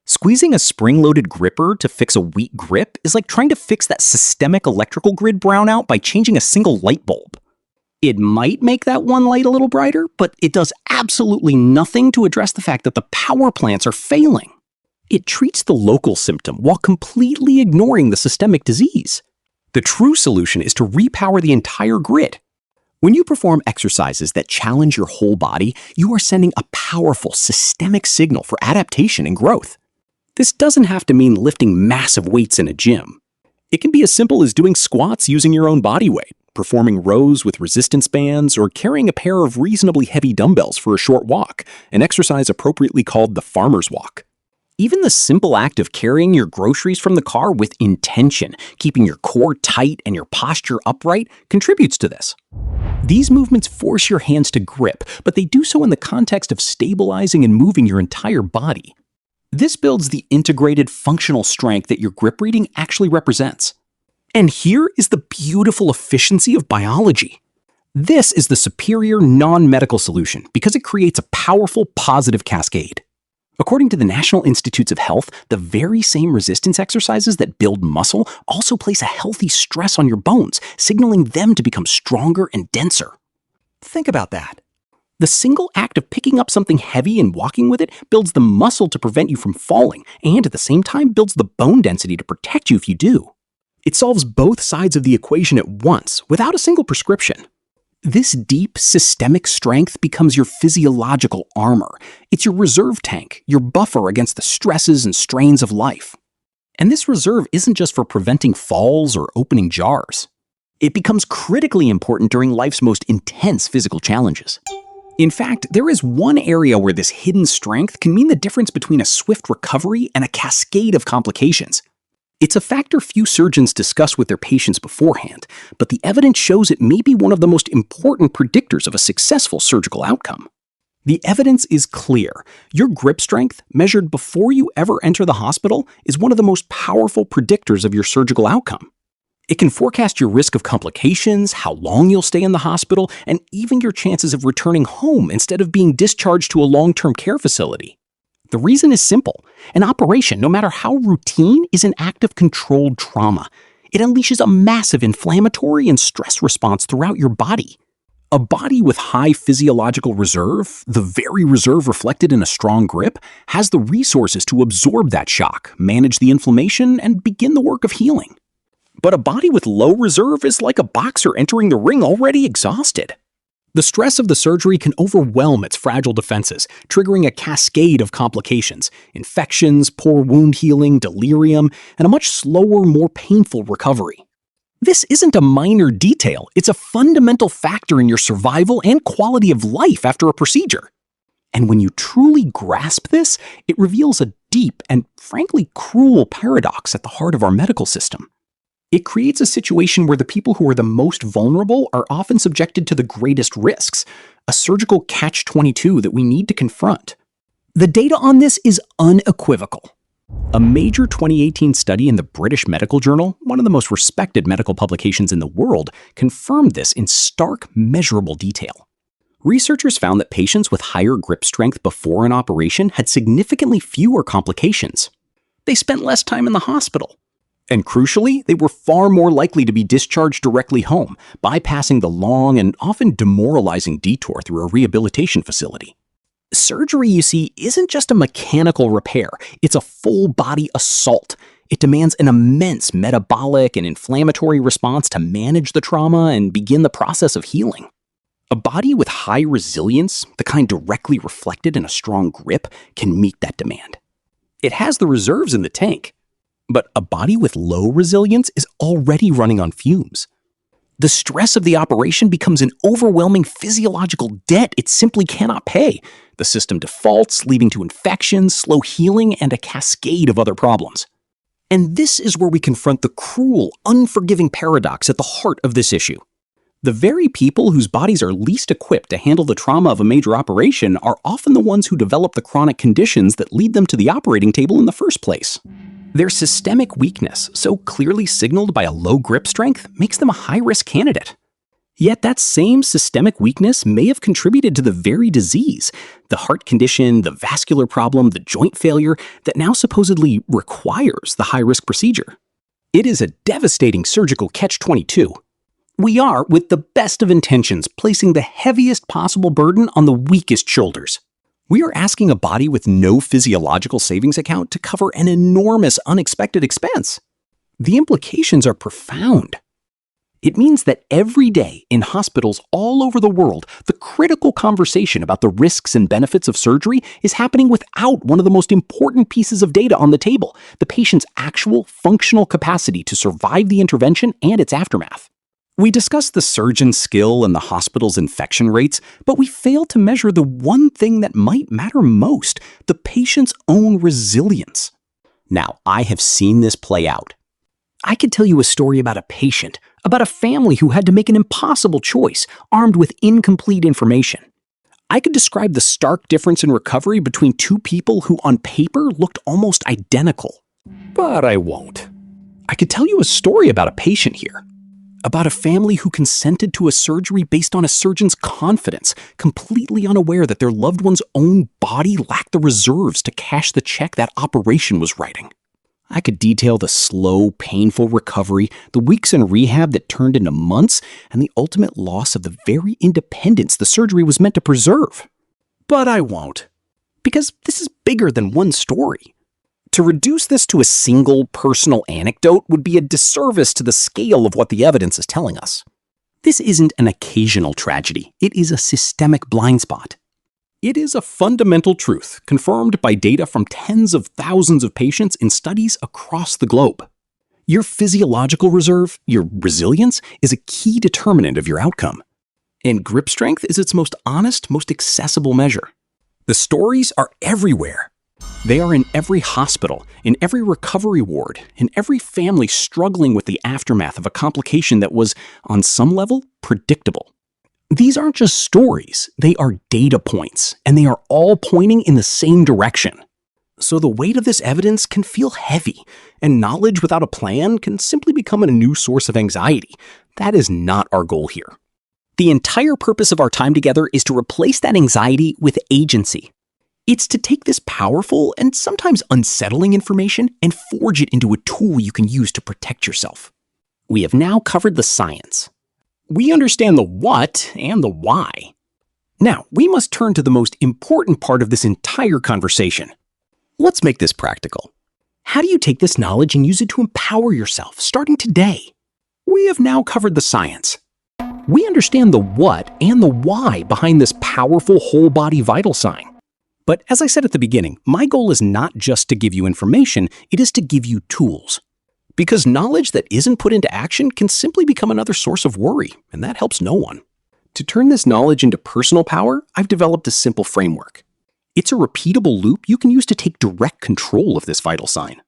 Squeezing a spring-loaded gripper to fix a weak grip is like trying to fix that systemic electrical grid brownout by changing a single light bulb. It might make that one light a little brighter, but it does absolutely nothing to address the fact that the power plants are failing. It treats the local symptom while completely ignoring the systemic disease. The true solution is to repower the entire grid. When you perform exercises that challenge your whole body, you are sending a powerful systemic signal for adaptation and growth. This doesn't have to mean lifting massive weights in a gym. It can be as simple as doing squats using your own body weight, performing rows with resistance bands, or carrying a pair of reasonably heavy dumbbells for a short walk, an exercise appropriately called the farmer's walk. Even the simple act of carrying your groceries from the car with intention, keeping your core tight and your posture upright, contributes to this. These movements force your hands to grip, but they do so in the context of stabilizing and moving your entire body. This builds the integrated functional strength that your grip reading actually represents. And here is the beautiful efficiency of biology. This is the superior non-medical solution because it creates a powerful positive cascade. According to the National Institutes of Health, the very same resistance exercises that build muscle also place a healthy stress on your bones, signaling them to become stronger and denser. Think about that. The single act of picking up something heavy and walking with it builds the muscle to prevent you from falling, and at the same time builds the bone density to protect you if you do. It solves both sides of the equation at once, without a single prescription. This deep, systemic strength becomes your physiological armor. It's your reserve tank, your buffer against the stresses and strains of life. And this reserve isn't just for preventing falls or opening jars. It becomes critically important during life's most intense physical challenges. In fact, there is one area where this hidden strength can mean the difference between a swift recovery and a cascade of complications. It's a factor few surgeons discuss with their patients beforehand, but the evidence shows it may be one of the most important predictors of a successful surgical outcome. The evidence is clear. Your grip strength, measured before you ever enter the hospital, is one of the most powerful predictors of your surgical outcome. It can forecast your risk of complications, how long you'll stay in the hospital, and even your chances of returning home instead of being discharged to a long-term care facility. The reason is simple. An operation, no matter how routine, is an act of controlled trauma. It unleashes a massive inflammatory and stress response throughout your body. A body with high physiological reserve, the very reserve reflected in a strong grip, has the resources to absorb that shock, manage the inflammation, and begin the work of healing. But a body with low reserve is like a boxer entering the ring already exhausted. The stress of the surgery can overwhelm its fragile defenses, triggering a cascade of complications: infections, poor wound healing, delirium, and a much slower, more painful recovery. This isn't a minor detail, it's a fundamental factor in your survival and quality of life after a procedure. And when you truly grasp this, it reveals a deep and frankly cruel paradox at the heart of our medical system. It creates a situation where the people who are the most vulnerable are often subjected to the greatest risks, a surgical catch-22 that we need to confront. The data on this is unequivocal. A major 2018 study in the British Medical Journal, one of the most respected medical publications in the world, confirmed this in stark, measurable detail. Researchers found that patients with higher grip strength before an operation had significantly fewer complications. They spent less time in the hospital. And crucially, they were far more likely to be discharged directly home, bypassing the long and often demoralizing detour through a rehabilitation facility. Surgery, you see, isn't just a mechanical repair, it's a full-body assault. It demands an immense metabolic and inflammatory response to manage the trauma and begin the process of healing. A body with high resilience, the kind directly reflected in a strong grip, can meet that demand. It has the reserves in the tank. But a body with low resilience is already running on fumes. The stress of the operation becomes an overwhelming physiological debt it simply cannot pay. The system defaults, leading to infections, slow healing, and a cascade of other problems. And this is where we confront the cruel, unforgiving paradox at the heart of this issue. The very people whose bodies are least equipped to handle the trauma of a major operation are often the ones who develop the chronic conditions that lead them to the operating table in the first place. Their systemic weakness, so clearly signaled by a low grip strength, makes them a high-risk candidate. Yet that same systemic weakness may have contributed to the very disease, the heart condition, the vascular problem, the joint failure that now supposedly requires the high-risk procedure. It is a devastating surgical catch-22. We are, with the best of intentions, placing the heaviest possible burden on the weakest shoulders. We are asking a body with no physiological savings account to cover an enormous unexpected expense. The implications are profound. It means that every day in hospitals all over the world, the critical conversation about the risks and benefits of surgery is happening without one of the most important pieces of data on the table: the patient's actual functional capacity to survive the intervention and its aftermath. We discuss the surgeon's skill and the hospital's infection rates, but we fail to measure the one thing that might matter most: the patient's own resilience. Now, I have seen this play out. I could tell you a story about a patient, about a family who had to make an impossible choice, armed with incomplete information. I could describe the stark difference in recovery between two people who on paper looked almost identical. But I won't. I could tell you a story about a patient here. About a family who consented to a surgery based on a surgeon's confidence, completely unaware that their loved one's own body lacked the reserves to cash the check that operation was writing. I could detail the slow, painful recovery, the weeks in rehab that turned into months, and the ultimate loss of the very independence the surgery was meant to preserve. But I won't, because this is bigger than one story. To reduce this to a single personal anecdote would be a disservice to the scale of what the evidence is telling us. This isn't an occasional tragedy. It is a systemic blind spot. It is a fundamental truth confirmed by data from tens of thousands of patients in studies across the globe. Your physiological reserve, your resilience, is a key determinant of your outcome. And grip strength is its most honest, most accessible measure. The stories are everywhere. They are in every hospital, in every recovery ward, in every family struggling with the aftermath of a complication that was, on some level, predictable. These aren't just stories, they are data points, and they are all pointing in the same direction. So the weight of this evidence can feel heavy, and knowledge without a plan can simply become a new source of anxiety. That is not our goal here. The entire purpose of our time together is to replace that anxiety with agency. It's to take this powerful and sometimes unsettling information and forge it into a tool you can use to protect yourself. We have now covered the science. We understand the what and the why. Now, we must turn to the most important part of this entire conversation. Let's make this practical. How do you take this knowledge and use it to empower yourself, starting today? We have now covered the science. We understand the what and the why behind this powerful whole body vital sign. But as I said at the beginning, my goal is not just to give you information, it is to give you tools. Because knowledge that isn't put into action can simply become another source of worry, and that helps no one. To turn this knowledge into personal power, I've developed a simple framework. It's a repeatable loop you can use to take direct control of this vital sign.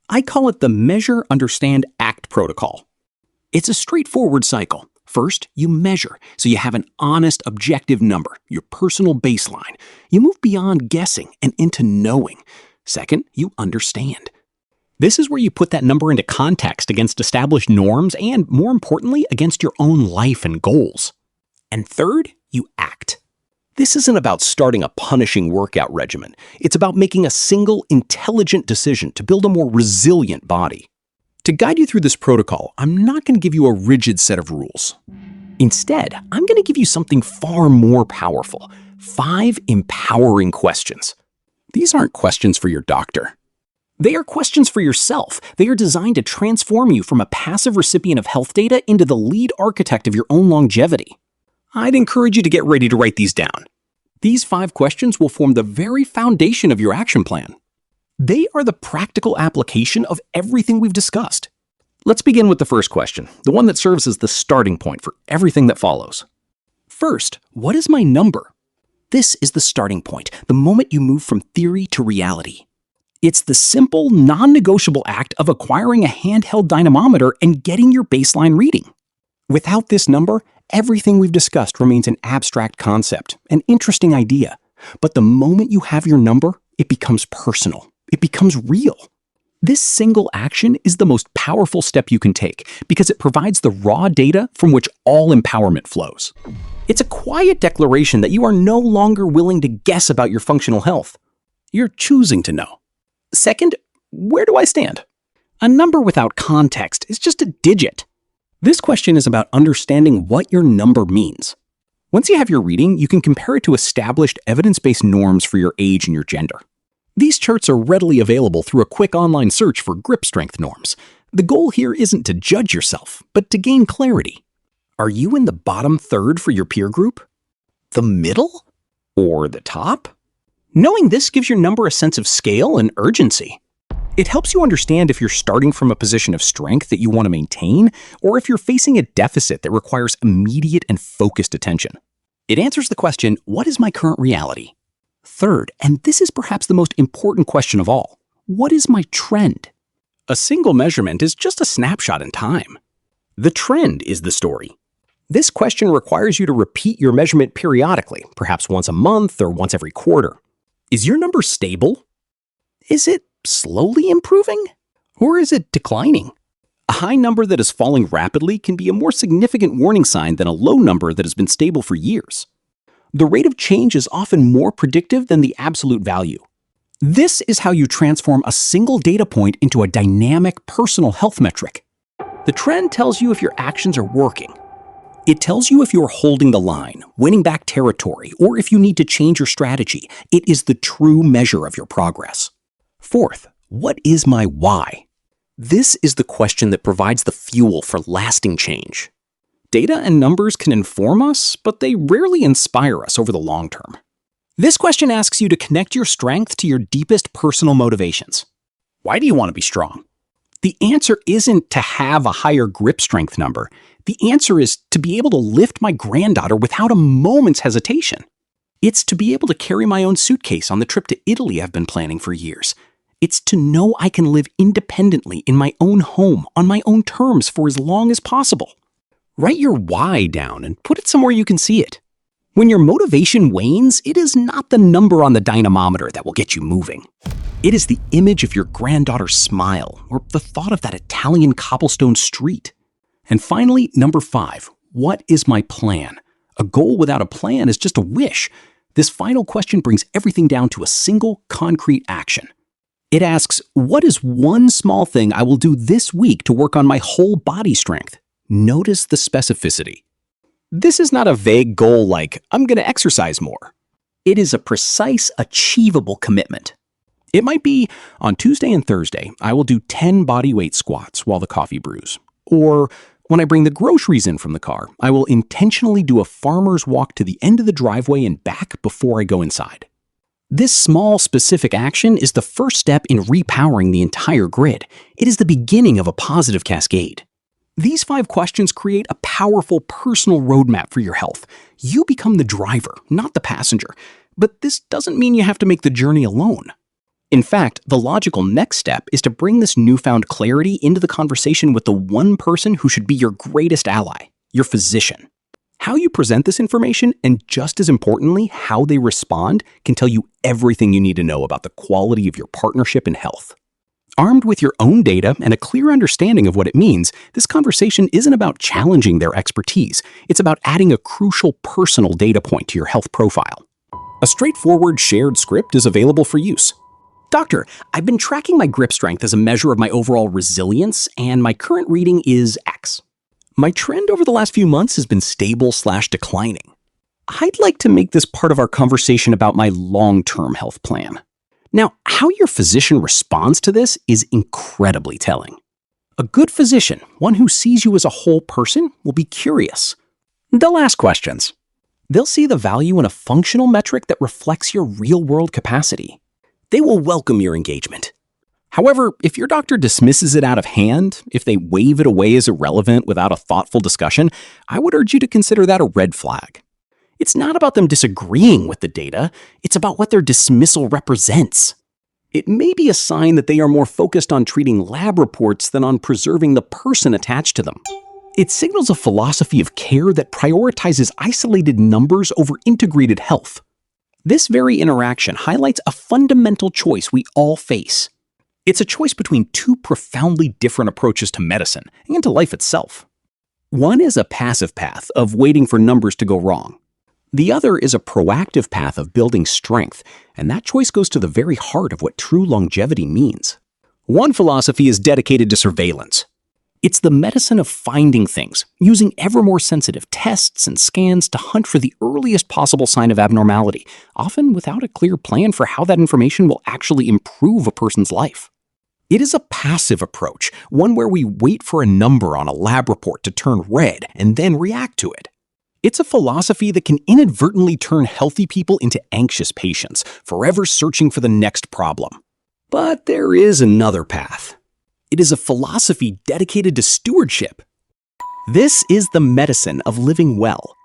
I call it the Measure, Understand, Act protocol. It's a straightforward cycle. First, you measure, so you have an honest, objective number, your personal baseline. You move beyond guessing and into knowing. Second, you understand. This is where you put that number into context against established norms and, more importantly, against your own life and goals. And third, you act. This isn't about starting a punishing workout regimen. It's about making a single, intelligent decision to build a more resilient body. To guide you through this protocol, I'm not going to give you a rigid set of rules. Instead, I'm going to give you something far more powerful. 5 empowering questions. These aren't questions for your doctor. They are questions for yourself. They are designed to transform you from a passive recipient of health data into the lead architect of your own longevity. I'd encourage you to get ready to write these down. These 5 questions will form the very foundation of your action plan. They are the practical application of everything we've discussed. Let's begin with the first question, the one that serves as the starting point for everything that follows. First, what is my number? This is the starting point, the moment you move from theory to reality. It's the simple, non-negotiable act of acquiring a handheld dynamometer and getting your baseline reading. Without this number, everything we've discussed remains an abstract concept, an interesting idea. But the moment you have your number, it becomes personal. It becomes real. This single action is the most powerful step you can take because it provides the raw data from which all empowerment flows. It's a quiet declaration that you are no longer willing to guess about your functional health. You're choosing to know. Second, where do I stand? A number without context is just a digit. This question is about understanding what your number means. Once you have your reading, you can compare it to established evidence-based norms for your age and your gender. These charts are readily available through a quick online search for grip strength norms. The goal here isn't to judge yourself, but to gain clarity. Are you in the bottom third for your peer group? The middle? Or the top? Knowing this gives your number a sense of scale and urgency. It helps you understand if you're starting from a position of strength that you want to maintain, or if you're facing a deficit that requires immediate and focused attention. It answers the question, what is my current reality? Third, and this is perhaps the most important question of all, what is my trend? A single measurement is just a snapshot in time. The trend is the story. This question requires you to repeat your measurement periodically, perhaps once a month or once every quarter. Is your number stable? Is it slowly improving? Or is it declining? A high number that is falling rapidly can be a more significant warning sign than a low number that has been stable for years. The rate of change is often more predictive than the absolute value. This is how you transform a single data point into a dynamic personal health metric. The trend tells you if your actions are working. It tells you if you're holding the line, winning back territory, or if you need to change your strategy. It is the true measure of your progress. Fourth, what is my why? This is the question that provides the fuel for lasting change. Data and numbers can inform us, but they rarely inspire us over the long term. This question asks you to connect your strength to your deepest personal motivations. Why do you want to be strong? The answer isn't to have a higher grip strength number. The answer is to be able to lift my granddaughter without a moment's hesitation. It's to be able to carry my own suitcase on the trip to Italy I've been planning for years. It's to know I can live independently in my own home on my own terms for as long as possible. Write your why down and put it somewhere you can see it. When your motivation wanes, it is not the number on the dynamometer that will get you moving. It is the image of your granddaughter's smile or the thought of that Italian cobblestone street. And finally, number 5, what is my plan? A goal without a plan is just a wish. This final question brings everything down to a single concrete action. It asks, what is one small thing I will do this week to work on my whole body strength? Notice the specificity. This is not a vague goal like, I'm going to exercise more. It is a precise, achievable commitment. It might be, on Tuesday and Thursday, I will do 10 bodyweight squats while the coffee brews. Or When I bring the groceries in from the car, I will intentionally do a farmer's walk to the end of the driveway and back before I go inside. This small, specific action is the first step in repowering the entire grid. It is the beginning of a positive cascade. These 5 questions create a powerful personal roadmap for your health. You become the driver, not the passenger. But this doesn't mean you have to make the journey alone. In fact, the logical next step is to bring this newfound clarity into the conversation with the one person who should be your greatest ally, your physician. How you present this information, and just as importantly, how they respond, can tell you everything you need to know about the quality of your partnership in health. Armed with your own data and a clear understanding of what it means, this conversation isn't about challenging their expertise. It's about adding a crucial personal data point to your health profile. A straightforward shared script is available for use. Doctor, I've been tracking my grip strength as a measure of my overall resilience, and my current reading is X. My trend over the last few months has been stable/declining. I'd like to make this part of our conversation about my long-term health plan. Now, how your physician responds to this is incredibly telling. A good physician, one who sees you as a whole person, will be curious. They'll ask questions. They'll see the value in a functional metric that reflects your real-world capacity. They will welcome your engagement. However, if your doctor dismisses it out of hand, if they wave it away as irrelevant without a thoughtful discussion, I would urge you to consider that a red flag. It's not about them disagreeing with the data, it's about what their dismissal represents. It may be a sign that they are more focused on treating lab reports than on preserving the person attached to them. It signals a philosophy of care that prioritizes isolated numbers over integrated health. This very interaction highlights a fundamental choice we all face. It's a choice between 2 profoundly different approaches to medicine and to life itself. One is a passive path of waiting for numbers to go wrong. The other is a proactive path of building strength, and that choice goes to the very heart of what true longevity means. One philosophy is dedicated to surveillance. It's the medicine of finding things, using ever more sensitive tests and scans to hunt for the earliest possible sign of abnormality, often without a clear plan for how that information will actually improve a person's life. It is a passive approach, one where we wait for a number on a lab report to turn red and then react to it. It's a philosophy that can inadvertently turn healthy people into anxious patients, forever searching for the next problem. But there is another path. It is a philosophy dedicated to stewardship. This is the medicine of living well.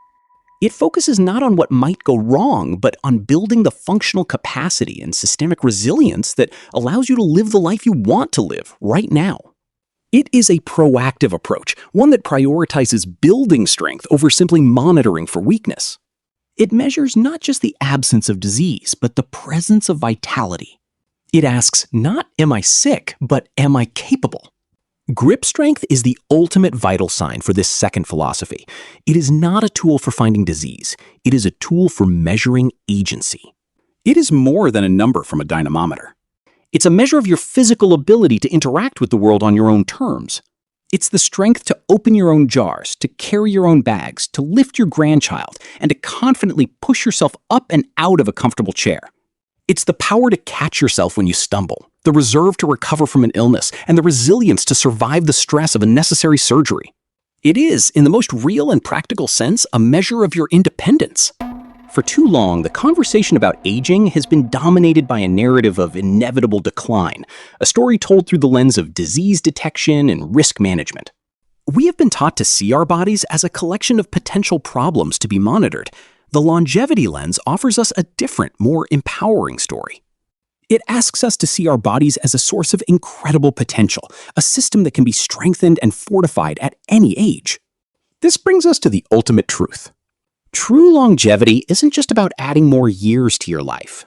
It focuses not on what might go wrong, but on building the functional capacity and systemic resilience that allows you to live the life you want to live right now. It is a proactive approach, one that prioritizes building strength over simply monitoring for weakness. It measures not just the absence of disease, but the presence of vitality. It asks not, am I sick, but am I capable? Grip strength is the ultimate vital sign for this second philosophy. It is not a tool for finding disease. It is a tool for measuring agency. It is more than a number from a dynamometer. It's a measure of your physical ability to interact with the world on your own terms. It's the strength to open your own jars, to carry your own bags, to lift your grandchild, and to confidently push yourself up and out of a comfortable chair. It's the power to catch yourself when you stumble, the reserve to recover from an illness, and the resilience to survive the stress of a necessary surgery. It is, in the most real and practical sense, a measure of your independence. For too long, the conversation about aging has been dominated by a narrative of inevitable decline, a story told through the lens of disease detection and risk management. We have been taught to see our bodies as a collection of potential problems to be monitored. The longevity lens offers us a different, more empowering story. It asks us to see our bodies as a source of incredible potential, a system that can be strengthened and fortified at any age. This brings us to the ultimate truth. True longevity isn't just about adding more years to your life.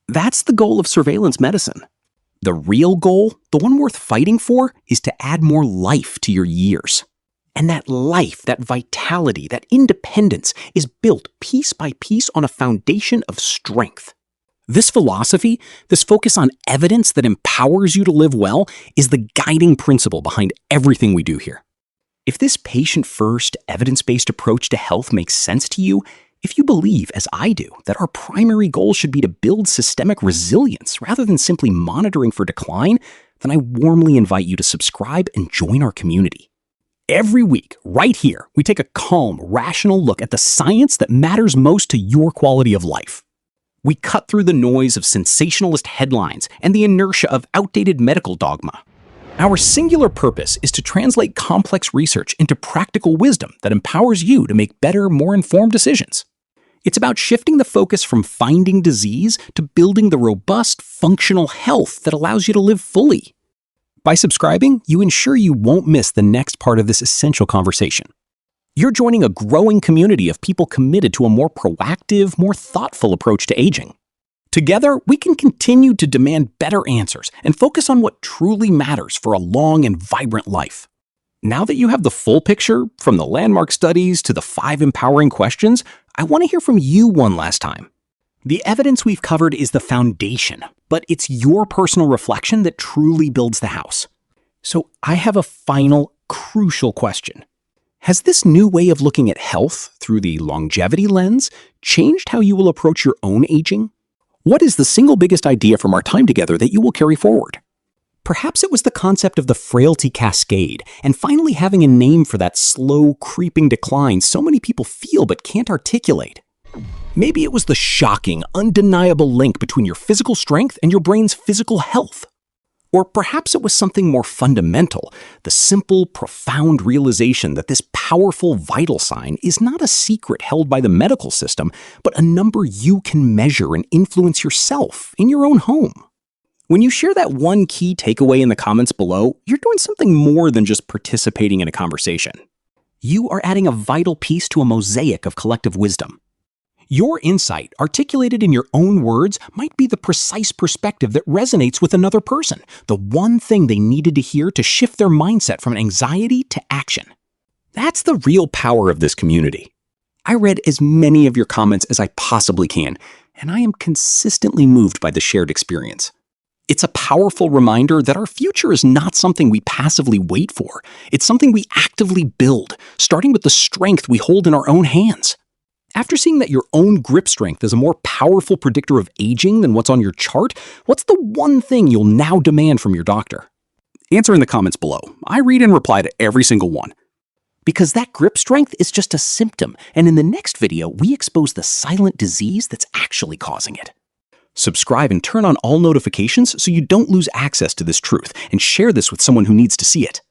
That's the goal of surveillance medicine. The real goal, the one worth fighting for, is to add more life to your years. And that life, that vitality, that independence is built piece by piece on a foundation of strength. This philosophy, this focus on evidence that empowers you to live well, is the guiding principle behind everything we do here. If this patient-first, evidence-based approach to health makes sense to you, if you believe, as I do, that our primary goal should be to build systemic resilience rather than simply monitoring for decline, then I warmly invite you to subscribe and join our community. Every week, right here, we take a calm, rational look at the science that matters most to your quality of life. We cut through the noise of sensationalist headlines and the inertia of outdated medical dogma. Our singular purpose is to translate complex research into practical wisdom that empowers you to make better, more informed decisions. It's about shifting the focus from finding disease to building the robust, functional health that allows you to live fully. By subscribing, you ensure you won't miss the next part of this essential conversation. You're joining a growing community of people committed to a more proactive, more thoughtful approach to aging. Together, we can continue to demand better answers and focus on what truly matters for a long and vibrant life. Now that you have the full picture, from the landmark studies to the 5 empowering questions, I want to hear from you one last time. The evidence we've covered is the foundation, but it's your personal reflection that truly builds the house. So I have a final, crucial question. Has this new way of looking at health through the longevity lens changed how you will approach your own aging? What is the single biggest idea from our time together that you will carry forward? Perhaps it was the concept of the frailty cascade and finally having a name for that slow, creeping decline so many people feel but can't articulate. Maybe it was the shocking, undeniable link between your physical strength and your brain's physical health. Or perhaps it was something more fundamental, the simple, profound realization that this powerful vital sign is not a secret held by the medical system, but a number you can measure and influence yourself in your own home. When you share that one key takeaway in the comments below, you're doing something more than just participating in a conversation. You are adding a vital piece to a mosaic of collective wisdom. Your insight, articulated in your own words, might be the precise perspective that resonates with another person, the one thing they needed to hear to shift their mindset from anxiety to action. That's the real power of this community. I read as many of your comments as I possibly can, and I am consistently moved by the shared experience. It's a powerful reminder that our future is not something we passively wait for. It's something we actively build, starting with the strength we hold in our own hands. After seeing that your own grip strength is a more powerful predictor of aging than what's on your chart, what's the one thing you'll now demand from your doctor? Answer in the comments below. I read and reply to every single one. Because that grip strength is just a symptom, and in the next video, we expose the silent disease that's actually causing it. Subscribe and turn on all notifications so you don't lose access to this truth, and share this with someone who needs to see it.